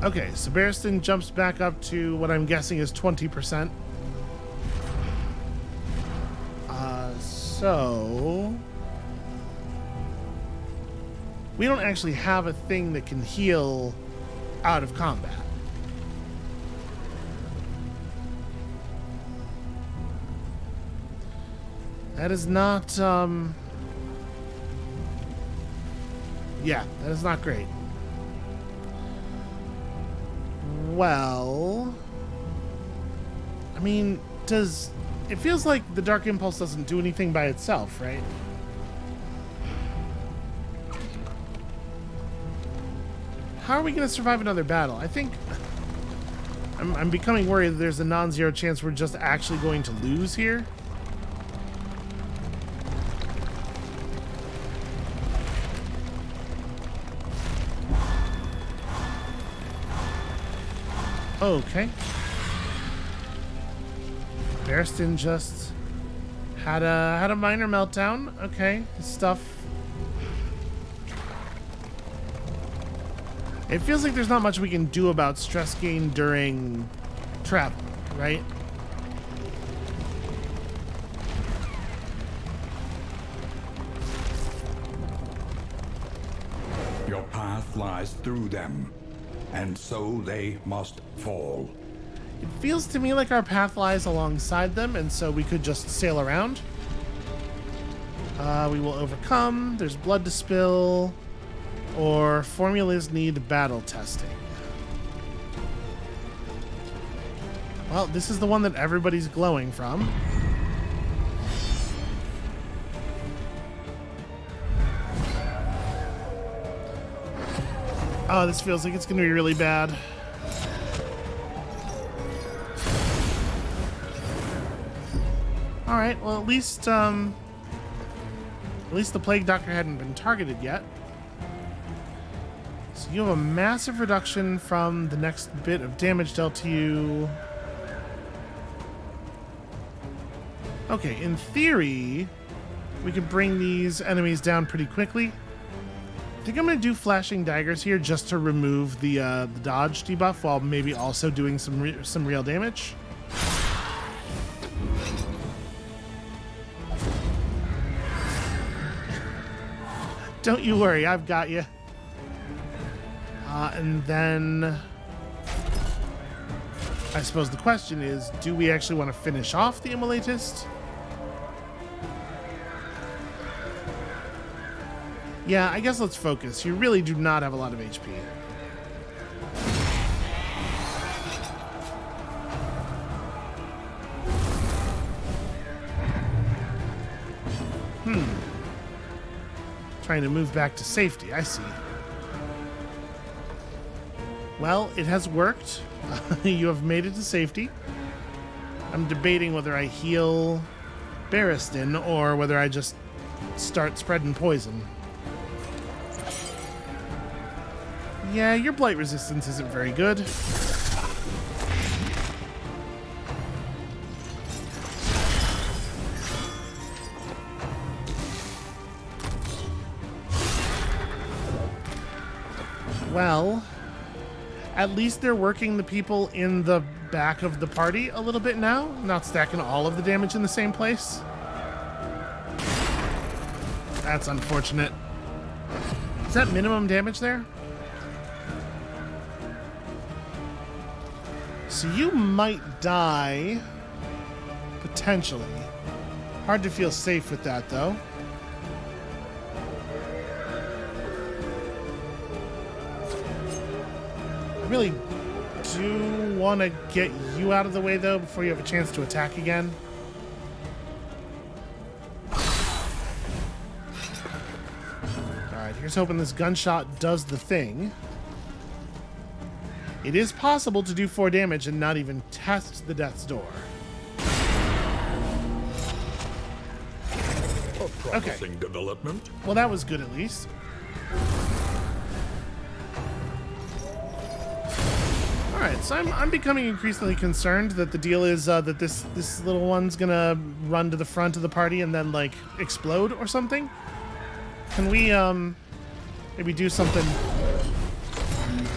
Okay, so Barristan jumps back up to what I'm guessing is 20%. we don't actually have a thing that can heal out of combat. That is not, yeah, that is not great. Well, I mean, it feels like the Dark Impulse doesn't do anything by itself, right? How are we going to survive another battle? I think I'm becoming worried that there's a non-zero chance we're just actually going to lose here. Okay. Barristan just had a minor meltdown. Okay, stuff. It feels like there's not much we can do about stress gain during travel, right? Your path lies through them, and so they must fall. It feels to me like our path lies alongside them, and so we could just sail around. We will overcome. There's blood to spill. Or formulas need battle testing. Well, this is the one that everybody's glowing from. Oh, this feels like it's going to be really bad. All right, well, at least the Plague Doctor hadn't been targeted yet. So you have a massive reduction from the next bit of damage dealt to you. Okay, in theory, we can bring these enemies down pretty quickly. I think I'm going to do flashing daggers here just to remove the dodge debuff while maybe also doing some real damage. Don't you worry, I've got you. And then I suppose the question is, do we actually want to finish off the Immolatist? Yeah, I guess let's focus. You really do not have a lot of HP. Trying to move back to safety, I see. Well, it has worked. You have made it to safety. I'm debating whether I heal Barristan or whether I just start spreading poison. Yeah, your blight resistance isn't very good. Well, at least they're working the people in the back of the party a little bit now, not stacking all of the damage in the same place. That's unfortunate. Is that minimum damage there? So you might die, potentially. Hard to feel safe with that, though. I really do want to get you out of the way, though, before you have a chance to attack again. Alright, here's hoping this gunshot does the thing. It is possible to do 4 damage and not even test the death's door. A promising development. Well, that was good at least. Alright, so I'm becoming increasingly concerned that the deal is that this little one's gonna run to the front of the party and then, like, explode or something. Can we, maybe do something?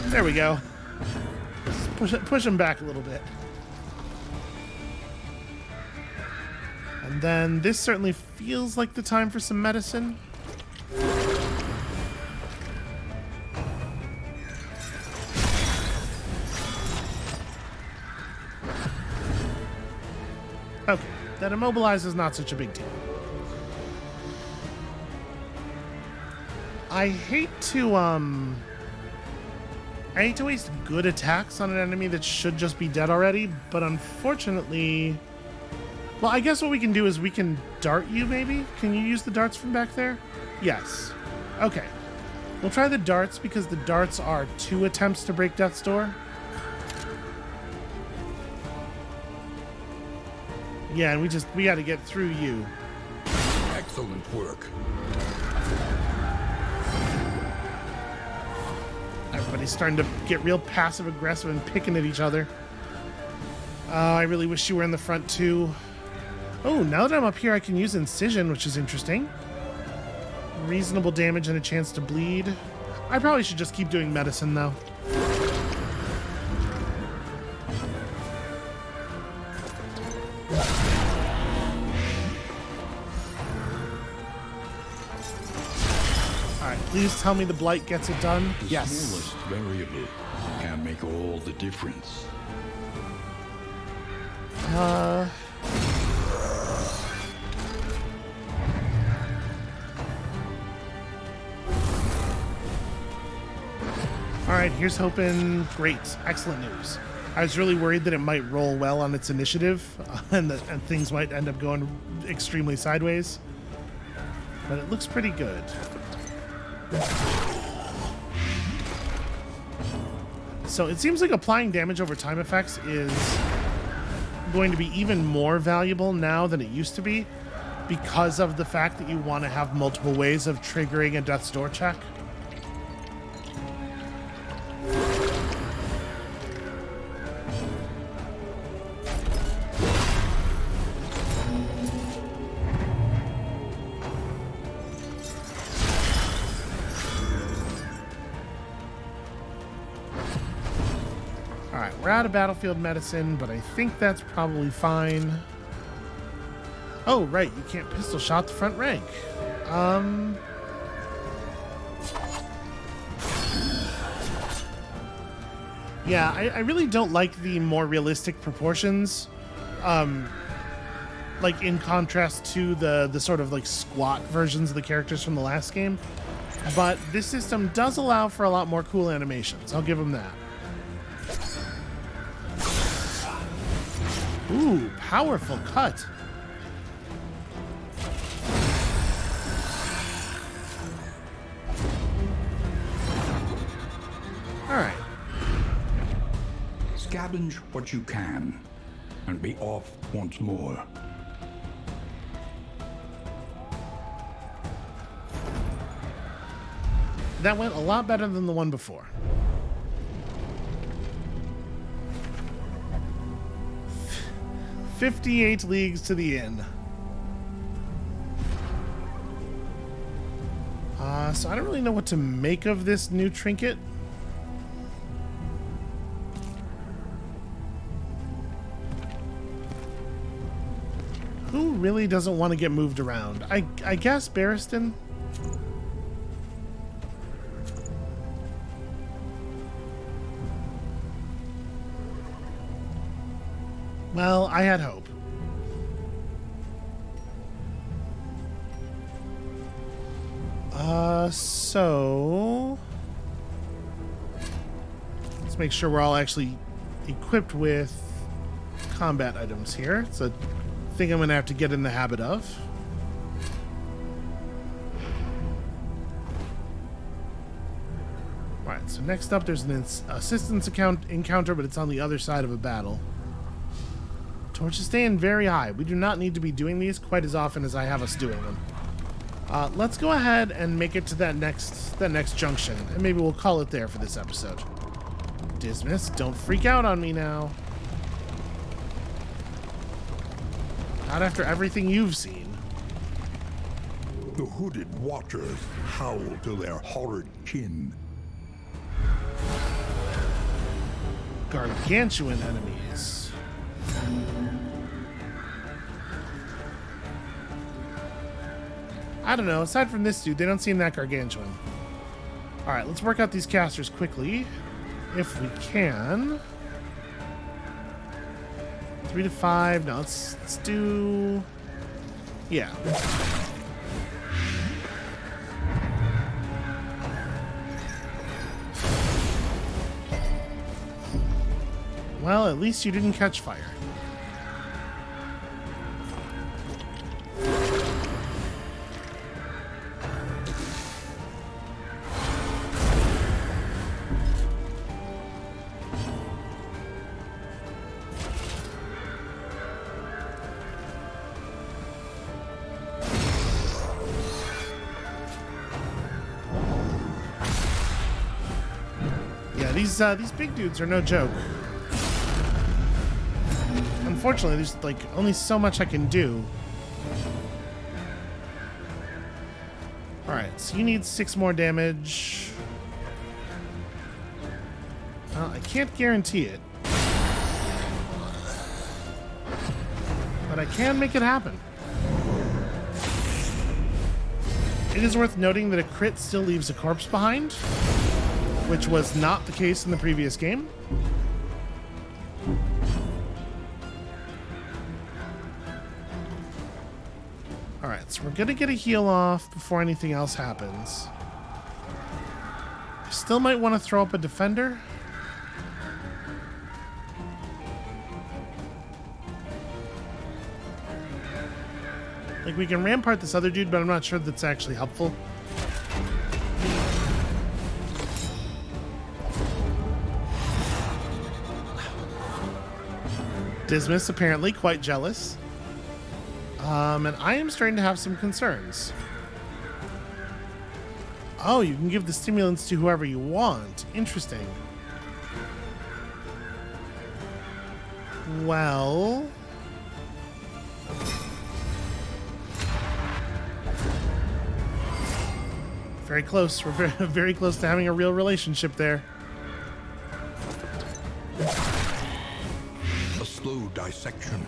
There we go. Push him back a little bit. And then this certainly feels like the time for some medicine. that immobilize is not such a big deal. I hate to waste good attacks on an enemy that should just be dead already, but unfortunately... Well, I guess what we can do is we can dart you, maybe? Can you use the darts from back there? Yes. Okay. We'll try the darts because the darts are 2 attempts to break Death's Door. Yeah, and we got to get through you. Excellent work. Everybody's starting to get real passive-aggressive and picking at each other. I really wish you were in the front, too. Oh, now that I'm up here, I can use Incision, which is interesting. Reasonable damage and a chance to bleed. I probably should just keep doing medicine, though. Alright, please tell me the blight gets it done. The Yes. smallest variable can make all the difference. Alright, here's hoping. Great. Excellent news. I was really worried that it might roll well on its initiative, and things might end up going extremely sideways. But it looks pretty good. So it seems like applying damage over time effects is going to be even more valuable now than it used to be because of the fact that you want to have multiple ways of triggering a Death's Door check. Alright, we're out of battlefield medicine, but I think that's probably fine. Oh, right, you can't pistol shot the front rank. Yeah, I really don't like the more realistic proportions. Like, in contrast to the sort of, like, squat versions of the characters from the last game. But this system does allow for a lot more cool animations. I'll give them that. Ooh, powerful cut. All right. Scavenge what you can, and be off once more. That went a lot better than the one before. "58 leagues to the inn." So I don't really know what to make of this new trinket. Who really doesn't want to get moved around? I guess Barristan? Well, I had hope. So let's make sure we're all actually equipped with combat items here. It's a thing I'm gonna have to get in the habit of. Alright, so next up there's an assistance encounter, but it's on the other side of a battle. Torches staying very high. We do not need to be doing these quite as often as I have us doing them. Let's go ahead and make it to that next junction, and maybe we'll call it there for this episode. Dismas, don't freak out on me now. Not after everything you've seen. The hooded watchers howl to their horrid kin. Gargantuan enemies. I don't know. Aside from this dude, they don't seem that gargantuan. Alright, let's work out these casters quickly. If we can. 3 to 5. No, let's do... Yeah. Well, at least you didn't catch fire. Yeah, these big dudes are no joke. Unfortunately, there's like only so much I can do. Alright, so you need 6 more damage. Well, I can't guarantee it. But I can make it happen. It is worth noting that a crit still leaves a corpse behind, which was not the case in the previous game. Alright, so we're gonna get a heal off before anything else happens. Still might want to throw up a defender. Like, we can rampart this other dude, but I'm not sure that's actually helpful. Dismas apparently quite jealous. And I am starting to have some concerns. Oh, you can give the stimulants to whoever you want. Interesting. Well... very close. We're very, very close to having a real relationship there. A slow dissection.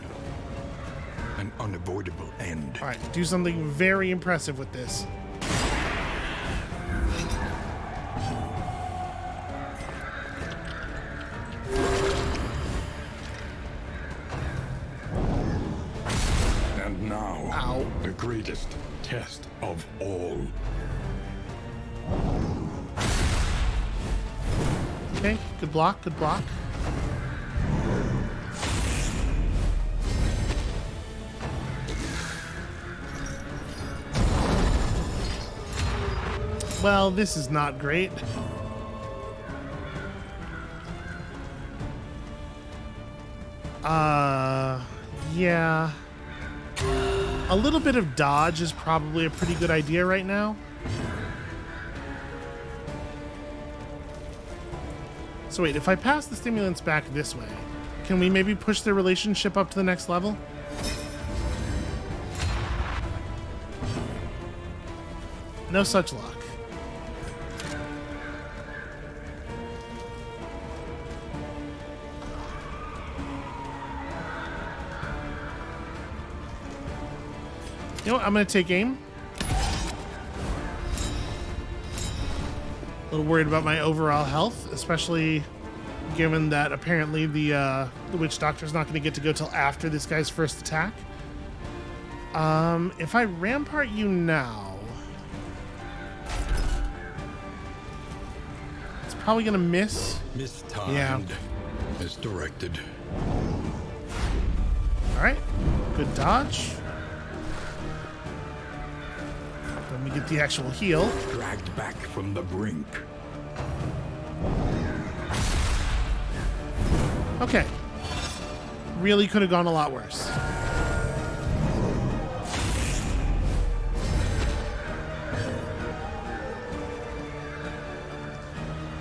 An unavoidable end. All right, do something very impressive with this. And now, ow, the greatest test of all. Okay, good block, good block. Well, this is not great. Yeah. A little bit of dodge is probably a pretty good idea right now. So wait, if I pass the stimulants back this way, can we maybe push their relationship up to the next level? No such luck. You know what? I'm going to take aim. A little worried about my overall health, especially given that apparently the witch doctor's not going to get to go till after this guy's first attack. If I rampart you now, it's probably going to miss. Mistimed. Yeah. Misdirected. All right, good dodge. Let me get the actual heal. Dragged back from the brink. Okay. Really could have gone a lot worse.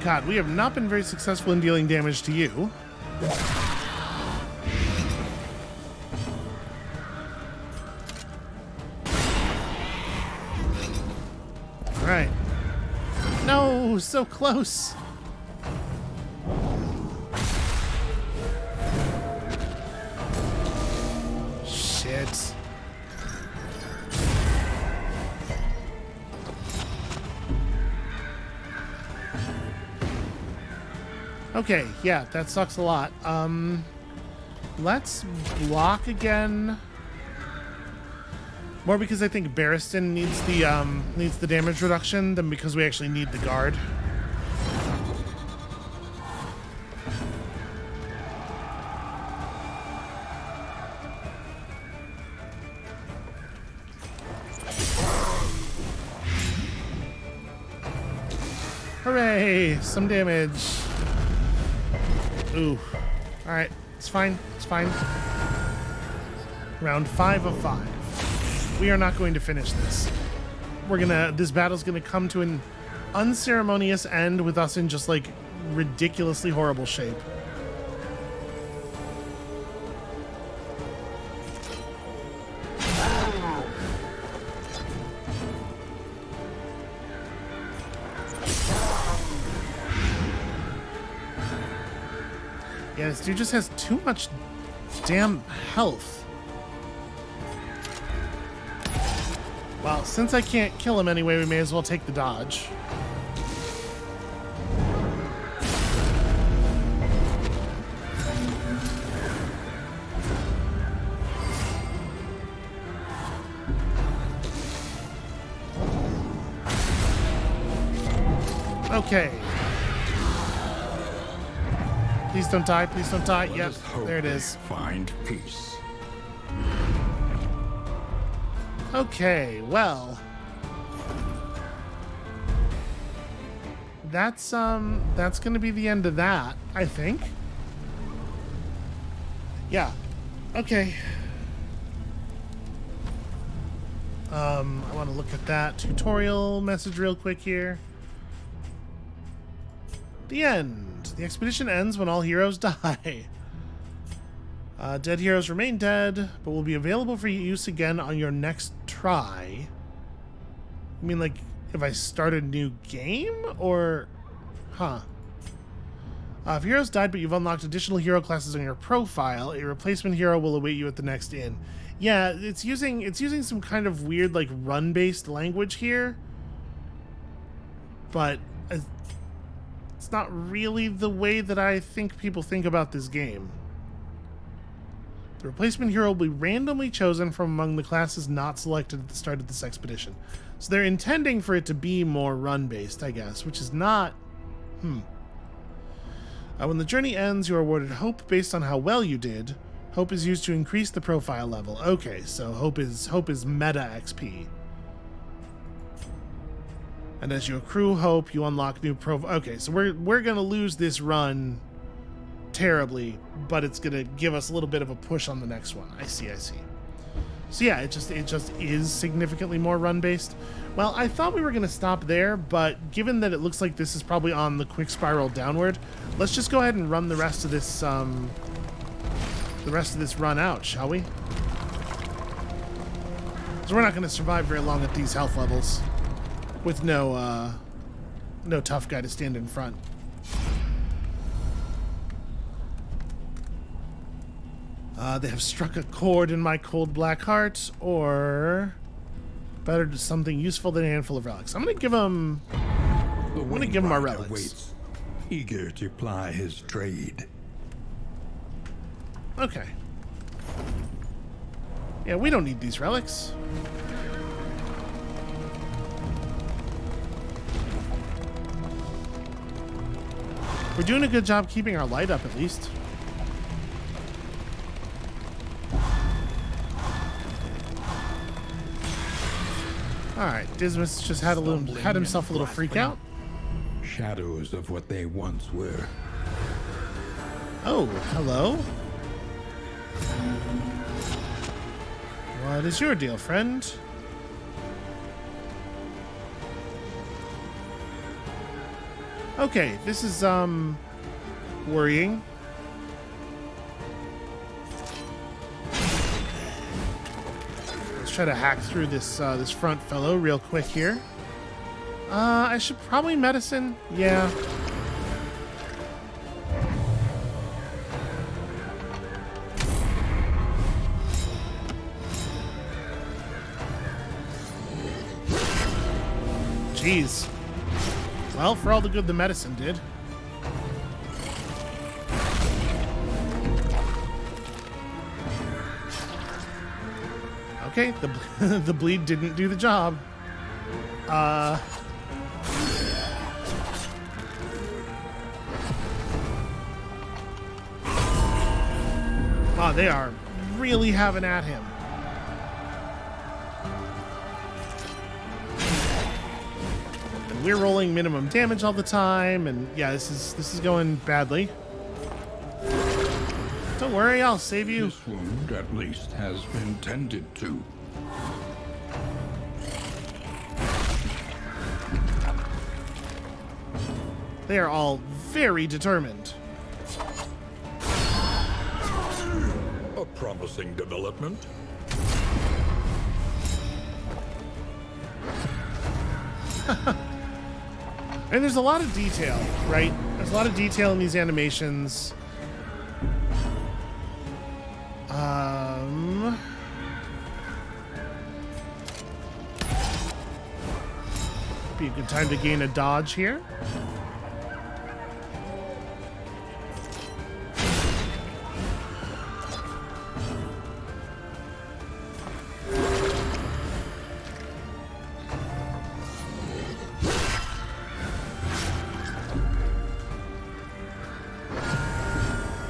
God, we have not been very successful in dealing damage to you. All right. No, so close. Shit. Okay, yeah, that sucks a lot. Let's block again. More because I think Barristan needs the damage reduction than because we actually need the guard. Hooray! Some damage. Ooh. Alright, it's fine. It's fine. Round 5 of 5. We are not going to finish this. This battle's gonna come to an unceremonious end with us in just like ridiculously horrible shape. Yeah, this dude just has too much damn health. Well, since I can't kill him anyway, we may as well take the dodge. Okay. Please don't die, please don't die. Yep, there it is. Find peace. Okay, well. That's gonna be the end of that, I think. Yeah. Okay. I want to look at that tutorial message real quick here. The end. The expedition ends when all heroes die. Dead heroes remain dead, but will be available for use again on your next try. I mean, like, if I start a new game? Or... Huh. If heroes died, but you've unlocked additional hero classes on your profile, a replacement hero will await you at the next inn. Yeah, it's using some kind of weird, like, run-based language here. But... it's not really the way that I think people think about this game. The replacement hero will be randomly chosen from among the classes not selected at the start of this expedition. So they're intending for it to be more run-based, I guess, which is not... when the journey ends, you are awarded hope based on how well you did. Hope is used to increase the profile level. Okay, so hope is meta XP. And as you accrue hope, you unlock new Okay, so we're gonna lose this run terribly, but it's gonna give us a little bit of a push on the next one. I see. So yeah, it just is significantly more run-based. Well, I thought we were gonna stop there, but given that it looks like this is probably on the quick spiral downward, let's just go ahead and run the rest of this run out, shall we? So we're not gonna survive very long at these health levels. With no tough guy to stand in front. They have struck a chord in my cold black heart, or better to something useful than a handful of relics. I'm gonna give him our relics. Waits, eager to ply his trade. Okay. Yeah, we don't need these relics. We're doing a good job keeping our light up, at least. Alright, Dismas just had himself a little freak out. Shadows of what they once were. Oh, hello. What is your deal, friend? Okay, this is, worrying. Let's try to hack through this, this front fellow real quick here. I should probably medicine. Yeah. Jeez. Well, for all the good the medicine did. Okay, the bleed didn't do the job. Oh, they are really having at him. And we're rolling minimum damage all the time, and yeah, this is going badly. Don't worry, I'll save you. This wound, at least, has been tended to. They are all very determined. A promising development. And there's a lot of detail, right? There's a lot of detail in these animations. Be a good time to gain a dodge here.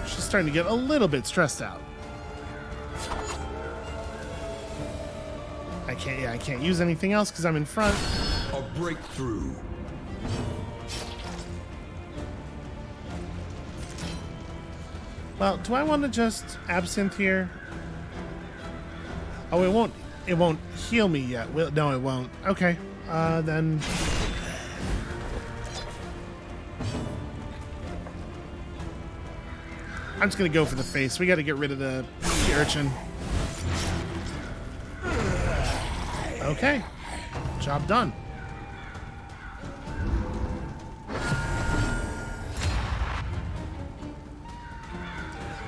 She's starting to get a little bit stressed out. I can't use anything else because I'm in front. A breakthrough. Well, do I want to just absinthe here? Oh, it won't heal me yet. No, it won't. Okay, then. I'm just gonna go for the face. We got to get rid of the urchin. Okay, job done.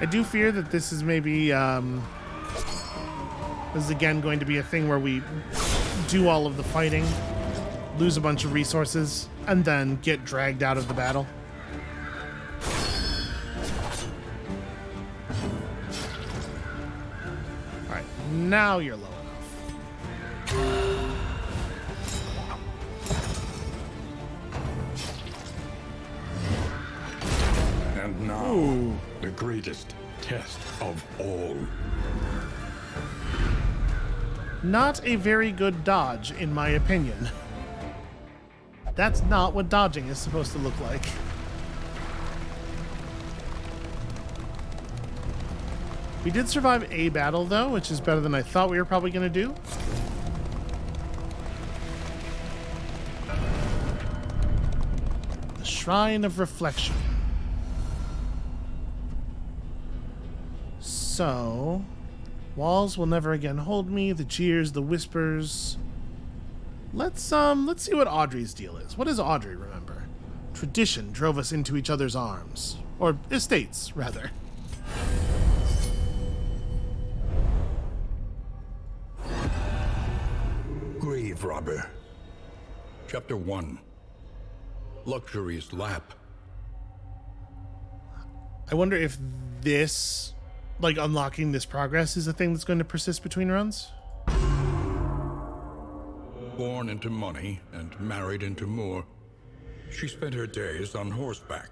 I do fear that this is maybe, this is again going to be a thing where we do all of the fighting, lose a bunch of resources, and then get dragged out of the battle. Alright, now you're low enough. And now, Ooh. the greatest test of all. Not a very good dodge, in my opinion. That's not what dodging is supposed to look like. We did survive a battle, though, which is better than I thought we were probably going to do. The Shrine of Reflection. So, walls will never again hold me. The jeers, the whispers. Let's see what Audrey's deal is. What does Audrey remember? Tradition drove us into each other's arms, or estates, rather. Grave robber. Chapter 1. Luxury's lap. I wonder if this, like unlocking this progress, is a thing that's going to persist between runs. Born into money and married into more, she spent her days on horseback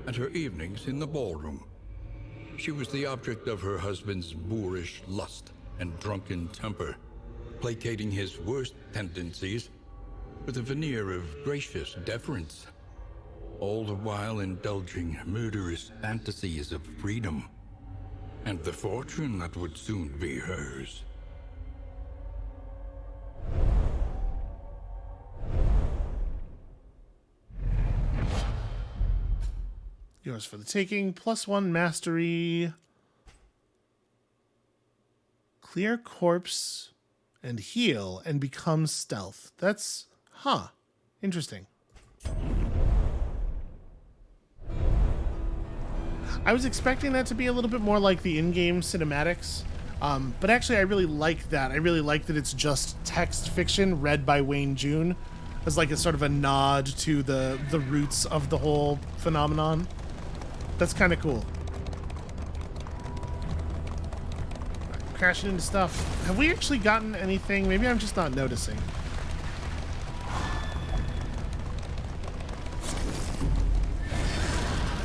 and her evenings in the ballroom. She was the object of her husband's boorish lust and drunken temper, placating his worst tendencies with a veneer of gracious deference, all the while indulging murderous fantasies of freedom and the fortune that would soon be hers. Yours for the taking. +1 mastery. Clear corpse and heal and become stealth. That's, interesting. I was expecting that to be a little bit more like the in-game cinematics, but actually I really like that. I really like that it's just text fiction read by Wayne June as like a sort of a nod to the roots of the whole phenomenon. That's kind of cool. crashing into stuff. Have we actually gotten anything? Maybe I'm just not noticing.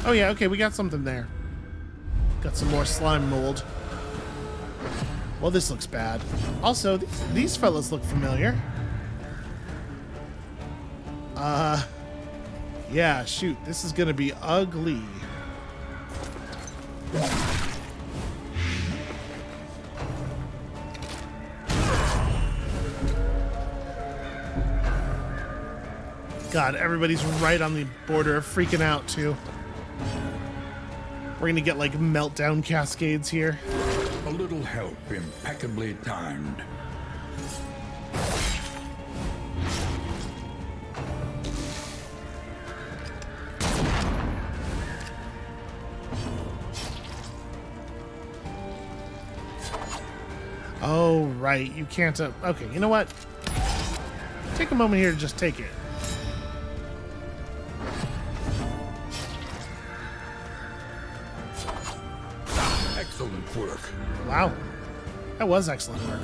Oh yeah, okay, we got something there. Got some more slime mold. Well, this looks bad. Also, these fellas look familiar. Yeah, shoot, this is gonna be ugly. God, everybody's right on the border of freaking out, too. We're gonna get, like, meltdown cascades here. A little help impeccably timed. Oh, right. You can't... okay, you know what? Take a moment here to just take it. Excellent work. Wow. That was excellent work.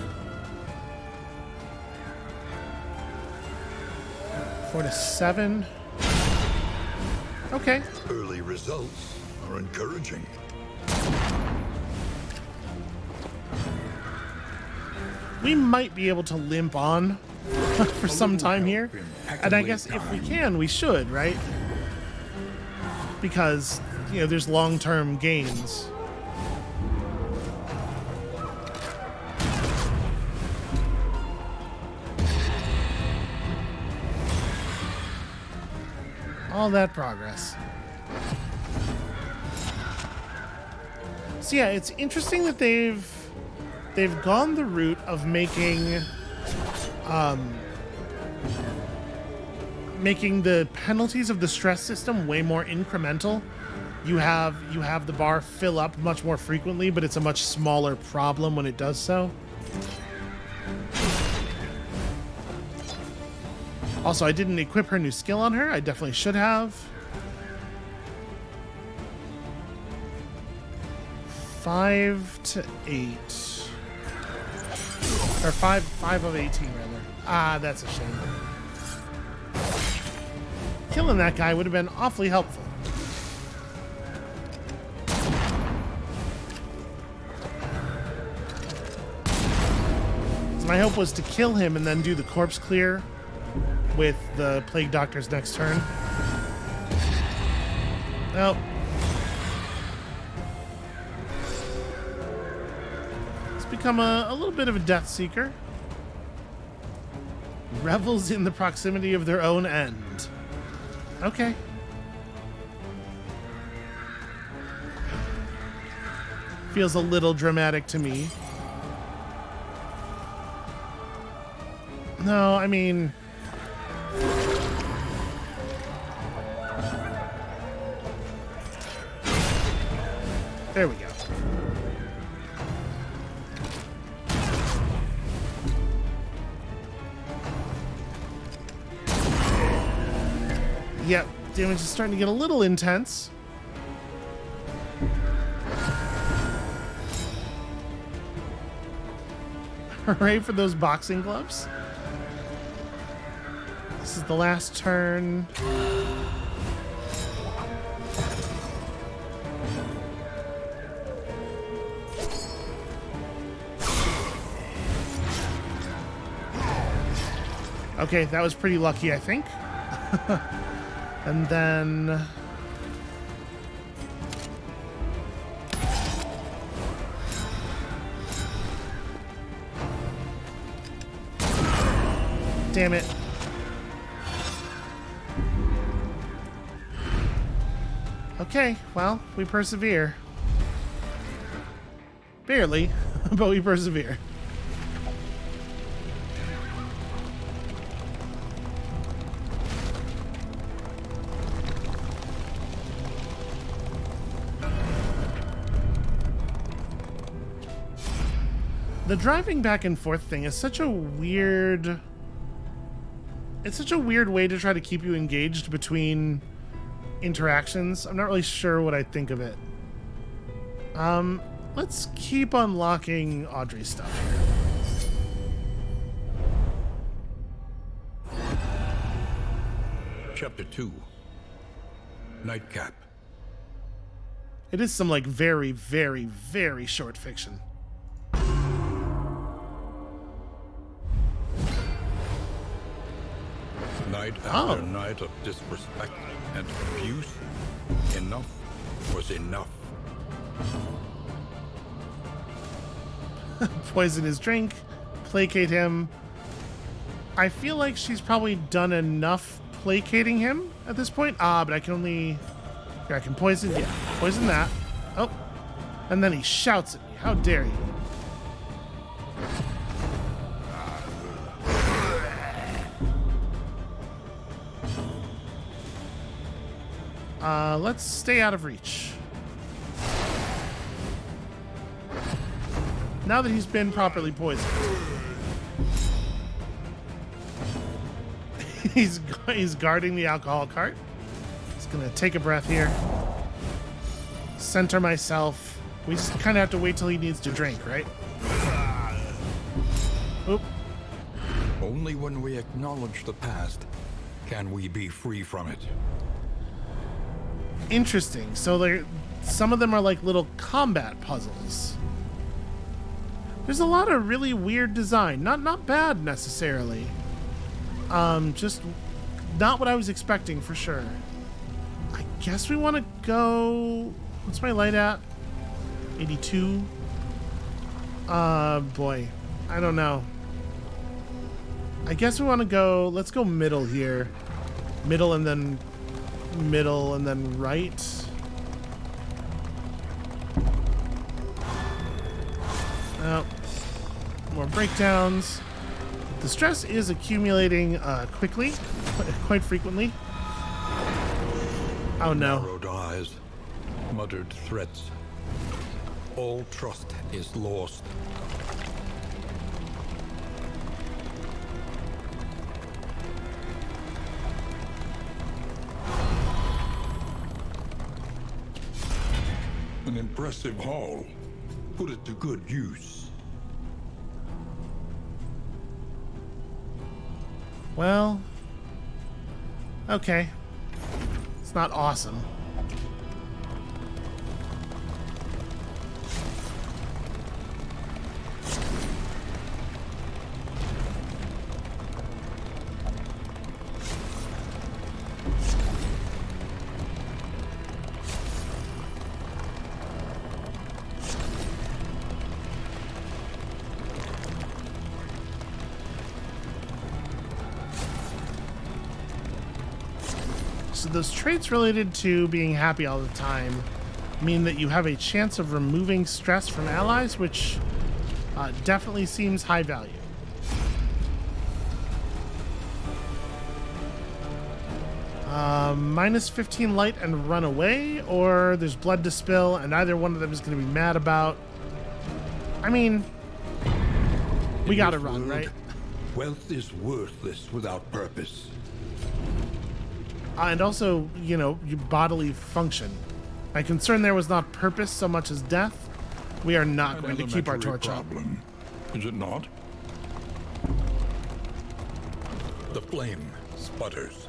4 to 7. Okay. Early results are encouraging. We might be able to limp on for some time here. And I guess if we can, we should, right? Because, you know, there's long-term gains. All that progress. So yeah, it's interesting that they've gone the route of making making the penalties of the stress system way more incremental. You have the bar fill up much more frequently, but it's a much smaller problem when it does so. Also, I didn't equip her new skill on her. I definitely should have. 5 to 8. Or 5 of 18, rather. Ah, that's a shame. Killing that guy would have been awfully helpful. So my hope was to kill him and then do the corpse clear with the Plague Doctor's next turn. Nope. It's become a little bit of a Death Seeker. Revels in the proximity of their own end. Okay. Feels a little dramatic to me. No, I mean... There we go. Yep, damage is starting to get a little intense. Hooray for those boxing gloves. This is the last turn. Okay, that was pretty lucky, I think. And then... Damn it. Okay, well, we persevere. Barely, but we persevere. The driving back and forth thing is such a weird... It's such a weird way to try to keep you engaged between interactions. I'm not really sure what I think of it. Let's keep unlocking Audrey's stuff here. Chapter 2. Nightcap. It is some, like, very, very, very short fiction. Night after night of disrespect and abuse, enough was enough. Poison his drink, placate him. I feel like she's probably done enough placating him at this point. But I can only... Here, I can poison... Yeah, poison that. Oh. And then he shouts at me. How dare you? Let's stay out of reach. Now that he's been properly poisoned. He's guarding the alcohol cart. Just gonna take a breath here. Center myself. We just kind of have to wait till he needs to drink, right? Oop. Only when we acknowledge the past can we be free from it. Interesting. So some of them are like little combat puzzles. There's a lot of really weird design. Not bad necessarily. Just not what I was expecting for sure. I guess we want to go... What's my light at? 82? Boy. I don't know. I guess we want to go... Let's go middle here. Middle and then right. Oh, more breakdowns. The stress is accumulating quickly, quite frequently. Oh no. Narrowed eyes, muttered threats. All trust is lost. An impressive haul. Put it to good use. Well, okay. It's not awesome. So those traits related to being happy all the time mean that you have a chance of removing stress from allies, which definitely seems high value. Minus 15 light and run away, or there's blood to spill, and either one of them is going to be mad about. I mean, we gotta run, right? Wealth is worthless without purpose. And also, you know, your bodily function. My concern there was not purpose so much as death. We are not going to keep our torch up. Is it not? The flame sputters.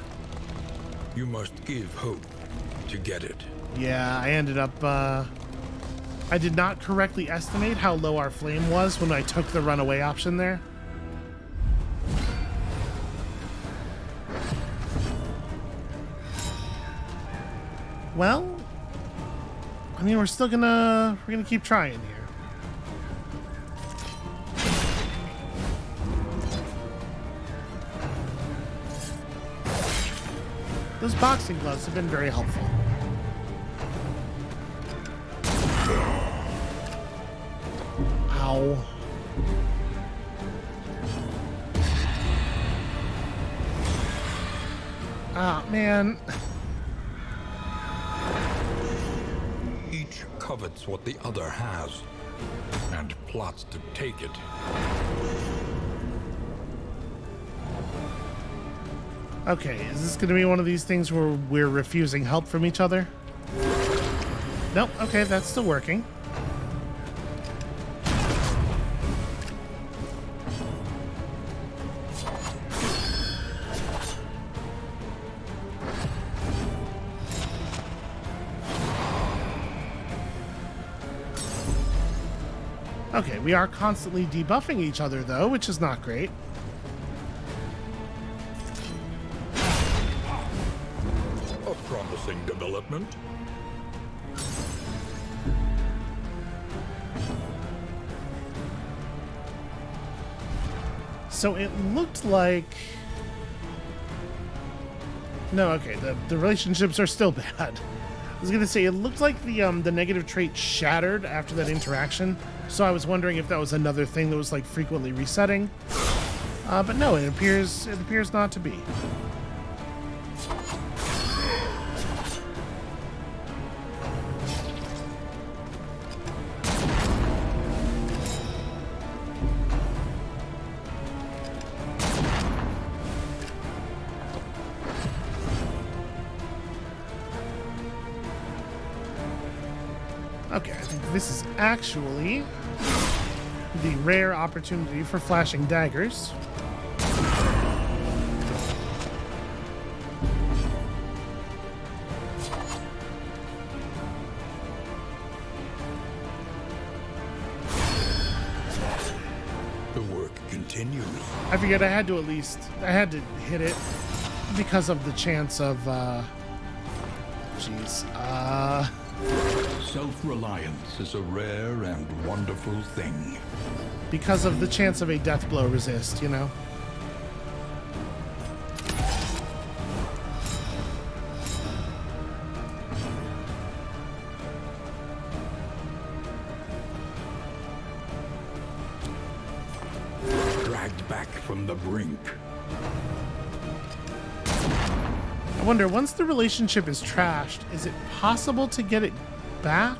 You must give hope to get it. Yeah, I ended up, I did not correctly estimate how low our flame was when I took the runaway option there. Well, I mean, we're gonna keep trying here. Those boxing gloves have been very helpful. Ow. Ah, man. Each covets what the other has, and plots to take it. Okay, is this going to be one of these things where we're refusing help from each other? Nope, okay, that's still working. Okay, we are constantly debuffing each other, though, which is not great. A promising development. So it looked like... No, okay, the relationships are still bad. I was gonna say, it looked like the negative trait shattered after that interaction, so I was wondering if that was another thing that was like frequently resetting. But no, it appears not to be. Okay, I think this is actually the rare opportunity for flashing daggers. The work continues. I figured I had to hit it because of the chance of, Self-reliance is a rare and wonderful thing. because of the chance of a death blow resist, you know? Dragged back from the brink. I wonder, once the relationship is trashed, is it possible to get it back?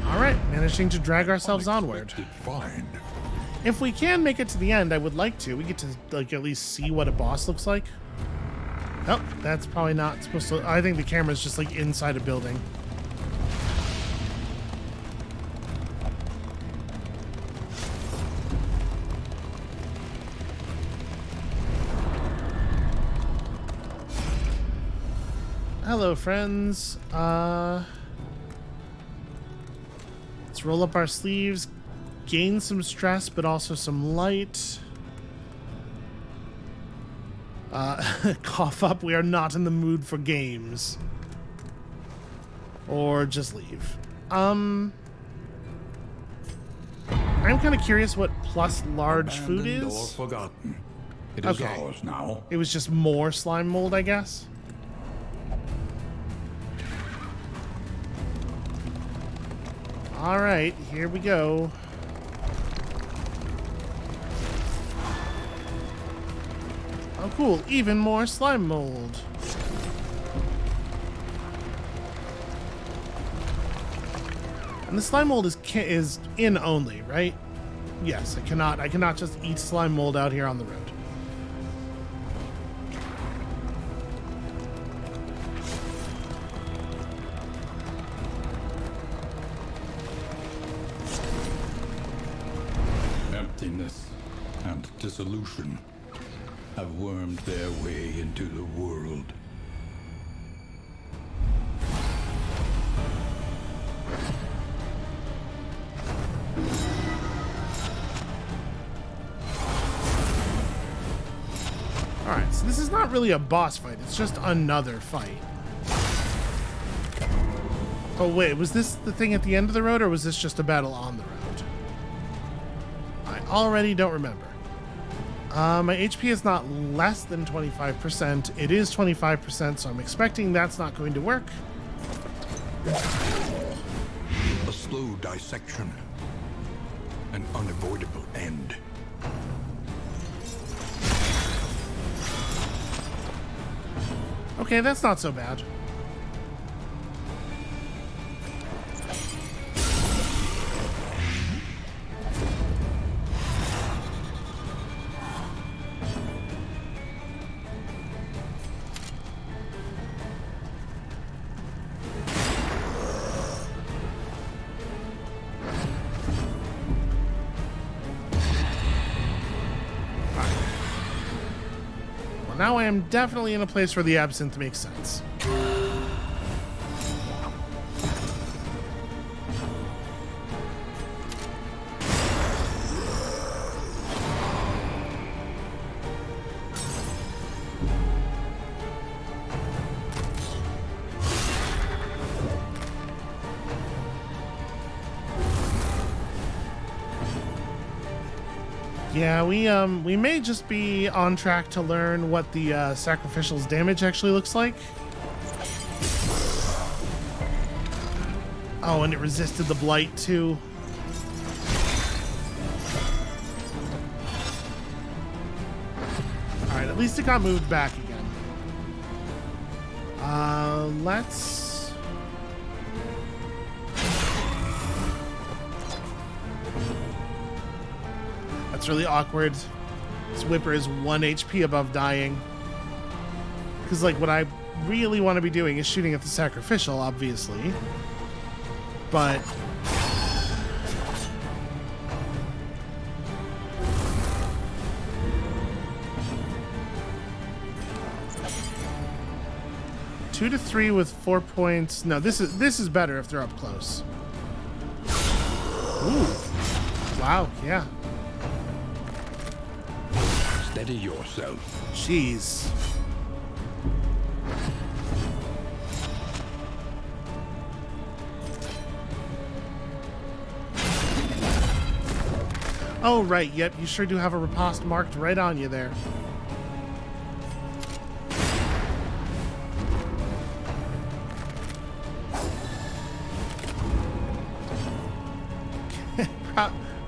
Alright, managing to drag ourselves onward. Find. If we can make it to the end, I would like to. We get to, like, at least see what a boss looks like. Oh, that's probably not supposed to... I think the camera's just, like, inside a building. Hello, friends. Let's roll up our sleeves, gain some stress, but also some light. Cough up, we are not in the mood for games. Or just leave. I'm kind of curious what plus large food Abandoned or is. forgotten. It is Okay. ours now. It was just more slime mold, I guess. Alright, here we go. Oh, cool. Even more slime mold. And the slime mold is in only, right? Yes, I cannot just eat slime mold out here on the road. Emptiness and dissolution have wormed their way into the world. Alright, so this is not really a boss fight, it's just another fight. Oh wait, was this the thing at the end of the road, or was this just a battle on the road? I already don't remember. My HP is not less than 25%. It is 25%, so I'm expecting that's not going to work. A slow dissection. An unavoidable end. Okay, that's not so bad. Well, now I am definitely in a place where the absinthe makes sense. Yeah, we may just be on track to learn what the sacrificial's damage actually looks like. Oh, and it resisted the blight too. All right, at least it got moved back again. Let's. That's really awkward. This Whipper is 1 HP above dying. Because, like, what I really want to be doing is shooting at the sacrificial, obviously. But... Two to 3 with 4 points. No, this is better if they're up close. Ooh. Wow, yeah. Steady yourself. Jeez. Oh, right. Yep, you sure do have a riposte marked right on you there.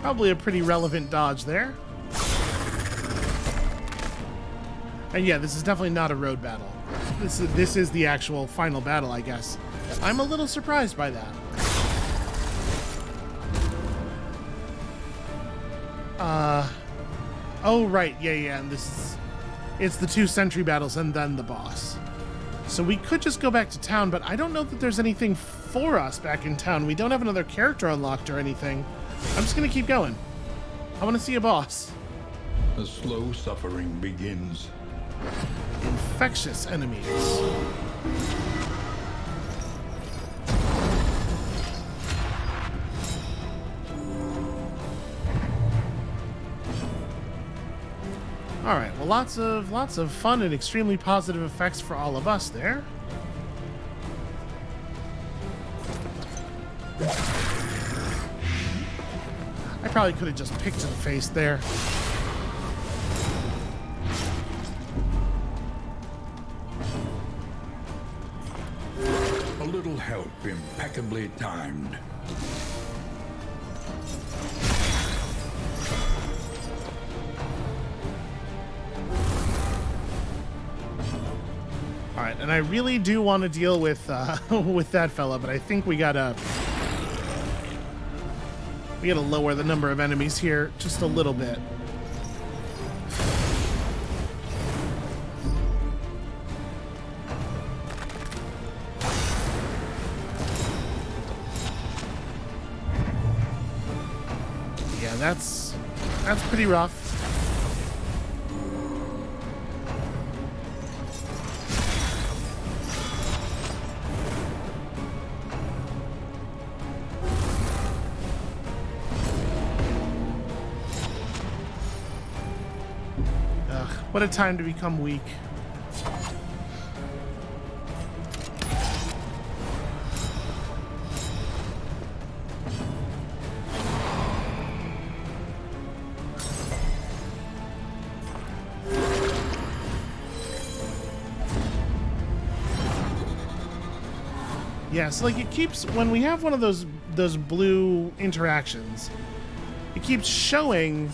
Probably a pretty relevant dodge there. And yeah, this is definitely not a road battle. This is the actual final battle, I guess. I'm a little surprised by that. Oh right, yeah, and it's the 2 sentry battles and then the boss. So we could just go back to town, but I don't know that there's anything for us back in town. We don't have another character unlocked or anything. I'm just gonna keep going. I want to see a boss. The slow suffering begins. Infectious enemies. All right, well, lots of fun and extremely positive effects for all of us there. I probably could have just picked to the face there. A little help impeccably timed. All right, and I really do want to deal with with that fella, but I think we gotta lower the number of enemies here just a little bit. Yeah, that's pretty rough. What a time to become weak. Yeah, so like it keeps, when we have one of those blue interactions, it keeps showing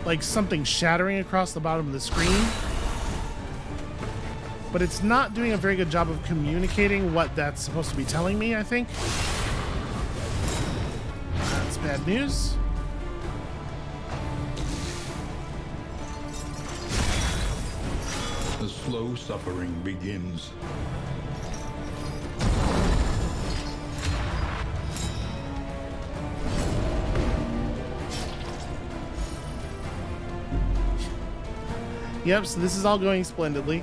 like something shattering across the bottom of the screen, but it's not doing a very good job of communicating what that's supposed to be telling me, I think. That's bad news. The slow suffering begins. Yep, so this is all going splendidly.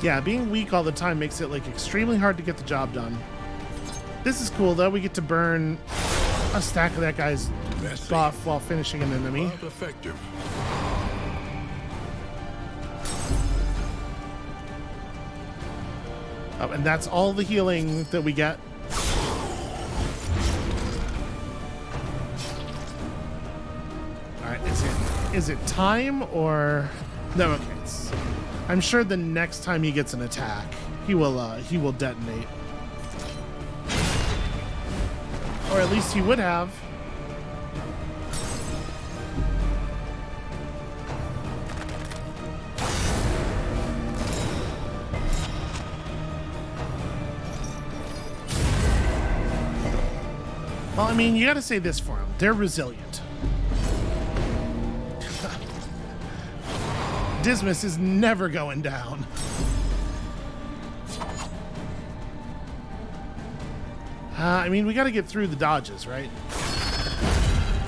Yeah, being weak all the time makes it like extremely hard to get the job done. This is cool though. We get to burn a stack of that guy's buff while finishing an enemy. But effective. Oh, and that's all the healing that we get. All right, is it time or no? Okay, I'm sure the next time he gets an attack, he will detonate, or at least he would have. Well, I mean, you gotta say this for them. They're resilient. Dismas is never going down. I mean, we gotta get through the dodges, right?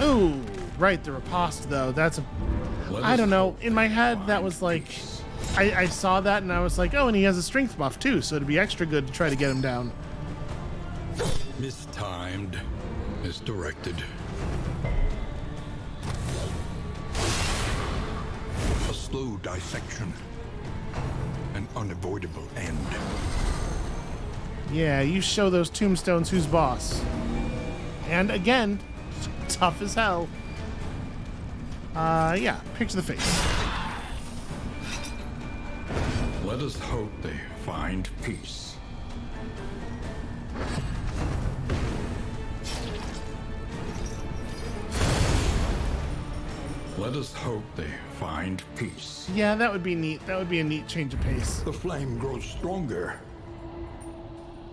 Ooh, right, the riposte, though. That's a... I don't know. In my head, that was like... I saw that, and I was like, oh, and he has a strength buff, too, so it'd be extra good to try to get him down. Mistimed. Misdirected. A slow dissection. An unavoidable end. Yeah, you show those tombstones who's boss. And again, tough as hell. Yeah, picture the face. Let us hope they find peace. Let us hope they find peace. Yeah, that would be neat. That would be a neat change of pace. The flame grows stronger.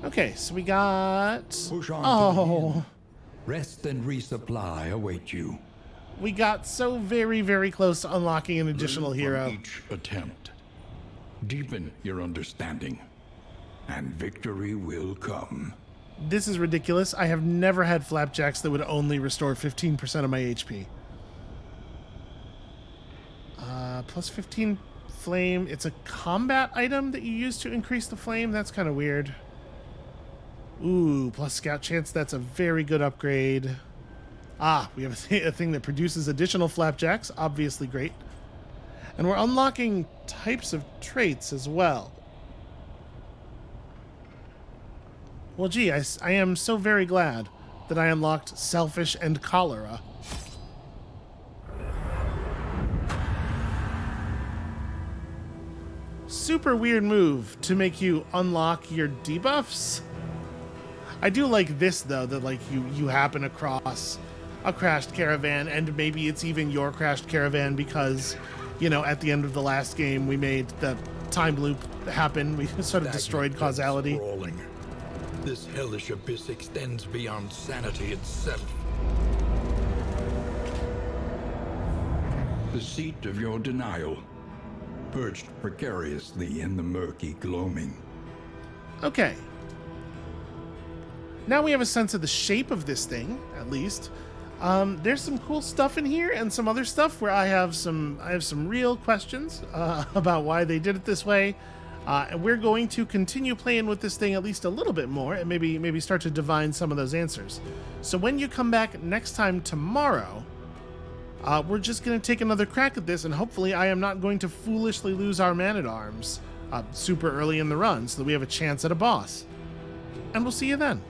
Okay, so we got... Push on to the Oh, end. Rest and resupply await you. we got so very, very close to unlocking an additional Learn from hero. each attempt. Deepen your understanding, and victory will come. This is ridiculous. I have never had flapjacks that would only restore 15% of my HP. Plus 15 flame. It's a combat item that you use to increase the flame. That's kind of weird. Ooh, plus scout chance. That's a very good upgrade. Ah, we have a thing that produces additional flapjacks. Obviously great. And we're unlocking types of traits as well. Well, gee, I am so very glad that I unlocked Selfish and Cholera. Super weird move to make you unlock your debuffs. I do like this, though, that like you happen across a crashed caravan, and maybe it's even your crashed caravan because, you know, at the end of the last game we made the time loop happen. We sort of destroyed causality. Sprawling. This hellish abyss extends beyond sanity itself. The seat of your denial, perched precariously in the murky gloaming. Okay. Now we have a sense of the shape of this thing, at least. There's some cool stuff in here and some other stuff where I have some real questions about why they did it this way. And we're going to continue playing with this thing at least a little bit more and maybe start to divine some of those answers. So when you come back next time tomorrow, we're just going to take another crack at this, and hopefully I am not going to foolishly lose our man-at-arms super early in the run so that we have a chance at a boss. And we'll see you then.